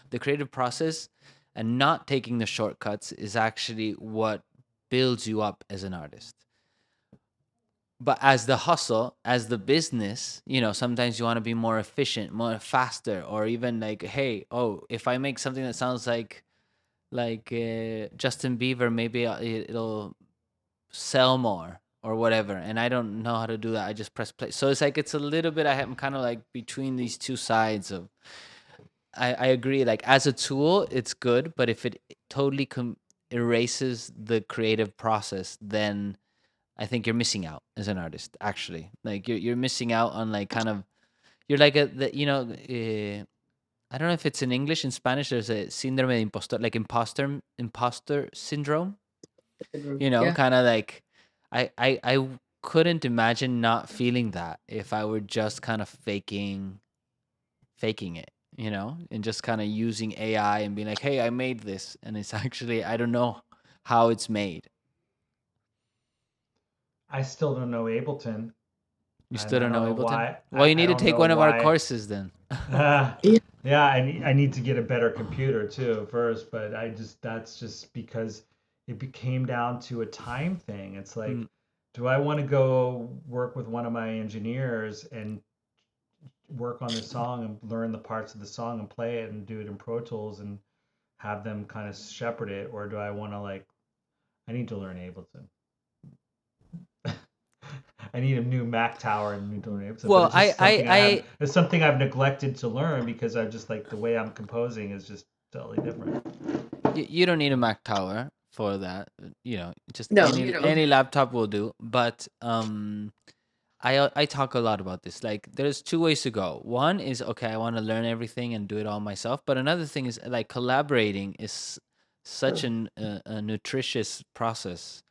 the creative process and not taking the shortcuts is actually what builds you up as an artist. But as the hustle, as the business, sometimes you want to be more efficient, more faster, or even like, hey, oh, if I make something that sounds like Justin Bieber, maybe it'll sell more or whatever. And I don't know how to do that. I just press play. So it's like it's a little bit. I'm kind of like between these two sides of. I agree. Like as a tool, it's good, but if it totally erases the creative process, then I think you're missing out as an artist. Actually, like you're missing out on like kind of you're like I don't know if it's in English. In Spanish, there's a síndrome de impostor, like imposter syndrome. Yeah. Kind of like I couldn't imagine not feeling that if I were just kind of faking it, and just kind of using AI and being like, "Hey, I made this," and it's actually I don't know how it's made. I still don't know Ableton, You and still I don't don't know know Ableton? why. Well, you I need to don't take know one of our why. courses then. Uh, Yeah. yeah, I need to get a better computer too first, but that's just because it became down to a time thing. It's Mm. like, do I want to go work with one of my engineers and work on the song and learn the parts of the song and play it and do it in Pro Tools and have them kind of shepherd it, or do I want to like I need to learn Ableton. I need a new Mac tower and need to learn Ableton, but Well, it's just something I it's something I've neglected to learn because I just like the way I'm composing is just totally different. you don't need a Mac tower for that. Just No, you know. any laptop will do. But I talk a lot about this. Like, there's two ways to go. One is, okay, I want to learn everything and do it all myself. But another thing is like collaborating is such a nutritious process.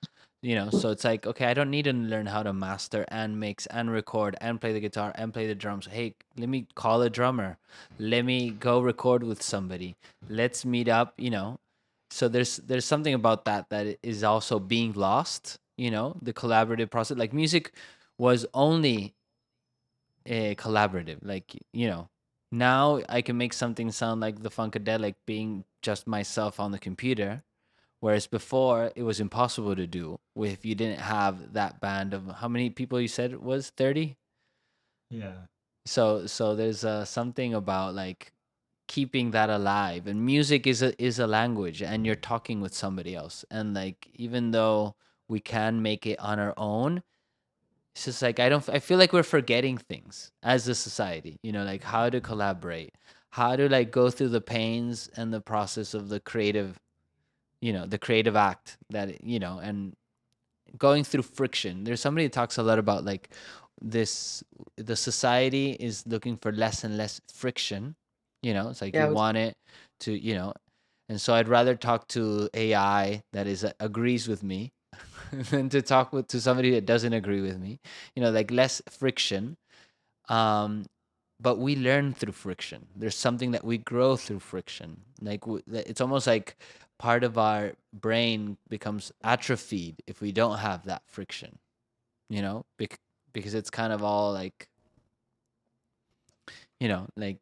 So it's like, okay, I don't need to learn how to master and mix and record and play the guitar and play the drums. Hey, let me call a drummer. Let me go record with somebody. Let's meet up. So there's something about that is also being lost. The collaborative process. Like, music was only collaborative. Like, now I can make something sound like the Funkadelic being just myself on the computer, whereas before it was impossible to do if you didn't have that band of how many people you said it was 30. Yeah. So there's something about like keeping that alive, and music is a language, and you're talking with somebody else, and like even though we can make it on our own, it's just like I feel like we're forgetting things as a society, like how to collaborate, how to like go through the pains and the process of the creative act and going through friction. There's somebody that talks a lot about like this the society is looking for less and less friction. It's like you Yeah. want it to, and so I'd rather talk to AI that agrees with me than to talk to somebody that doesn't agree with me. Like less friction. Um, but we learn through friction. There's something that we grow through friction. Like it's almost like part of our brain becomes atrophied if we don't have that friction. Because it's kind of all like, like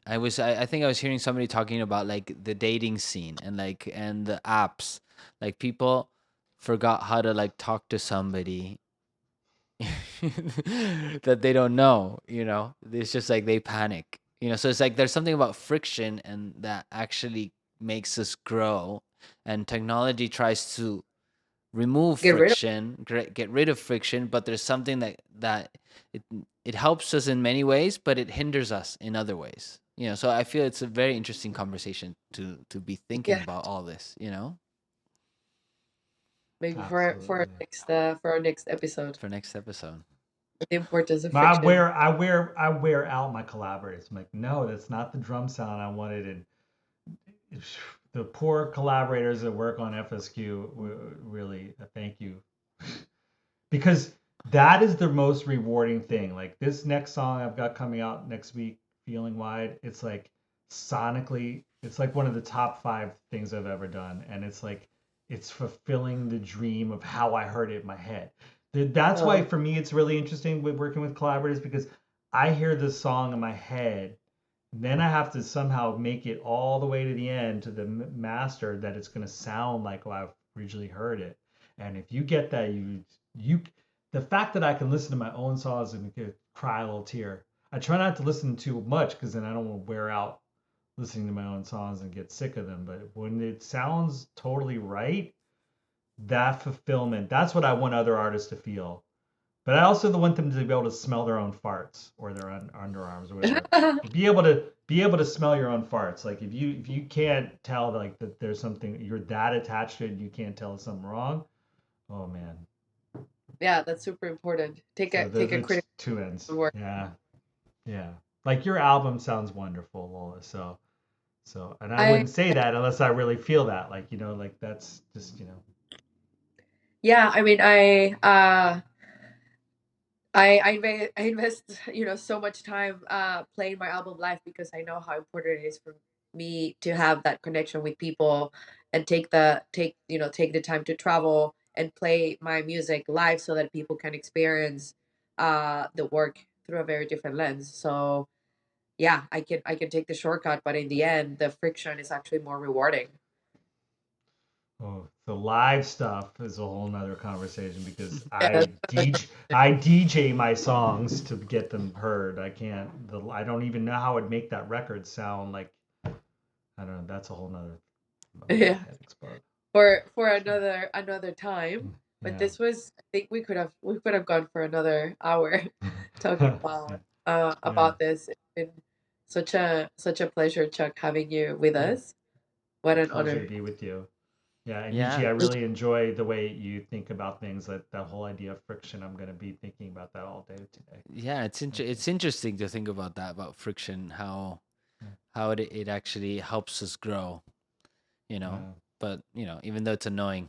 I think I was hearing somebody talking about like the dating scene and the apps. Like, people forgot how to like talk to somebody that they don't know. It's just like they panic. So it's like there's something about friction and that actually makes us grow, and technology tries to remove Get rid of. friction, get rid of friction, but there's something that it it helps us in many ways, but it hinders us in other ways. So I feel it's a very interesting conversation to be thinking Yeah. about all this. Maybe Absolutely. for our next episode, For next episode. the importance of But friction. I wear out my collaborators. I'm like, no, that's not the drum sound I wanted. And the poor collaborators that work on FSQ really thank you because that is the most rewarding thing. Like this next song I've got coming out next week, Feeling Wide, it's like sonically, it's like one of the top 5 things I've ever done. And it's like, it's fulfilling the dream of how I heard it in my head. That's why Oh, for me, it's really interesting with working with collaborators because I hear the song in my head. Then I have to somehow make it all the way to the end to the master that it's going to sound like I've originally heard it. And if you get that, you the fact that I can listen to my own songs and cry a little tear. I try not to listen too much because then I don't want to wear out listening to my own songs and get sick of them. But when it sounds totally right, that fulfillment, that's what I want other artists to feel. But I also want them to be able to smell their own farts or their underarms or whatever. But be able to smell your own farts. Like if you can't tell like that there's something you're that attached to it and you can't tell something wrong. Oh man. Yeah, that's super important. So Take those a are critical two ends. work. Yeah. Yeah. Like your album sounds wonderful, Lola. So and I I wouldn't say that unless I really feel that. Like, like that's just. Yeah, I mean, I invest so much time playing my album live because I know how important it is for me to have that connection with people and take the time to travel and play my music live so that people can experience the work through a very different lens. So yeah, I can take the shortcut, but in the end, the friction is actually more rewarding. Oh, the live stuff is a whole nother conversation because Yeah, I DJ my songs to get them heard. I don't even know how I'd make that record sound like. I don't know. That's a whole nother. My yeah. head explode. For another time. But Yeah. this was, I think we could have gone for another hour talking Yeah. about this. It's been such a pleasure, Chuck, having you with Yeah. us. What A an pleasure to honor. be with you. Yeah, and Yuji, Yeah. I really enjoy the way you think about things. That whole idea of friction. I'm going to be thinking about that all day today. Yeah, it's interesting to think about that, about friction, Yeah. how it actually helps us grow, you know. Yeah. But, even though it's annoying.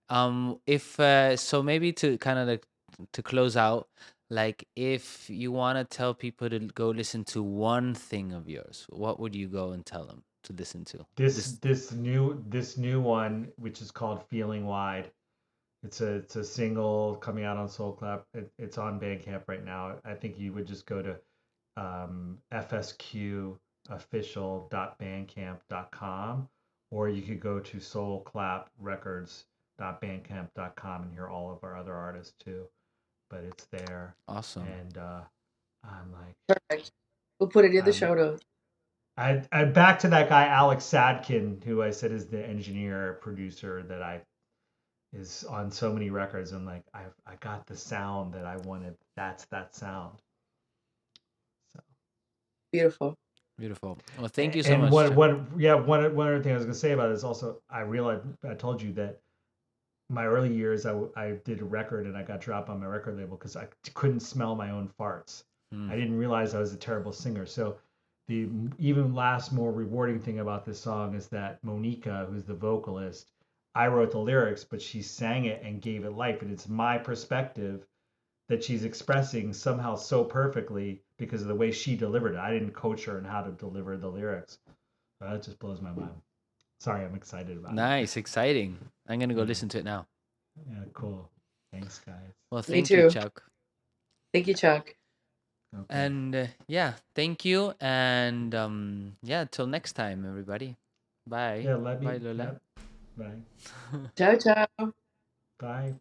If so maybe to kind of like to close out, like if you want to tell people to go listen to one thing of yours, what would you go and tell them to listen to? This This this new one, which is called Feeling Wide. It's a single coming out on Soul Clap. It's on Bandcamp right now. I think you would just go to fsqofficial.bandcamp.com, or you could go to soulclaprecords.bandcamp.com and hear all of our other artists too. But it's there, awesome. and I'm like, Perfect. We'll put it in the I'm show notes. I back to that guy Alex Sadkin, who I said is the engineer producer that I is on so many records. And like I got the sound that I wanted. That's that sound. So Beautiful. Well, thank you so and much, what Chuck. one other thing I was gonna say about it is also I realized I told you that my early years I did a record and I got dropped on my record label because I couldn't smell my own farts. Hmm. I didn't realize I was a terrible singer. So the even last more rewarding thing about this song is that Monica, who's the vocalist, I wrote the lyrics, but she sang it and gave it life, and it's my perspective that she's expressing somehow so perfectly because of the way she delivered it. I didn't coach her on how to deliver the lyrics. That just blows my mind. Sorry, I'm excited about it. Nice, exciting. I'm gonna go Yeah, listen to it now. yeah, cool. Thanks, guys. Well, Me thank you, too. Chuck. Thank you, Chuck. Okay. And yeah, thank you. And yeah, till next time, everybody. Bye. Yeah, let Bye, me. Lola. Yep. Bye. Ciao, ciao. Bye.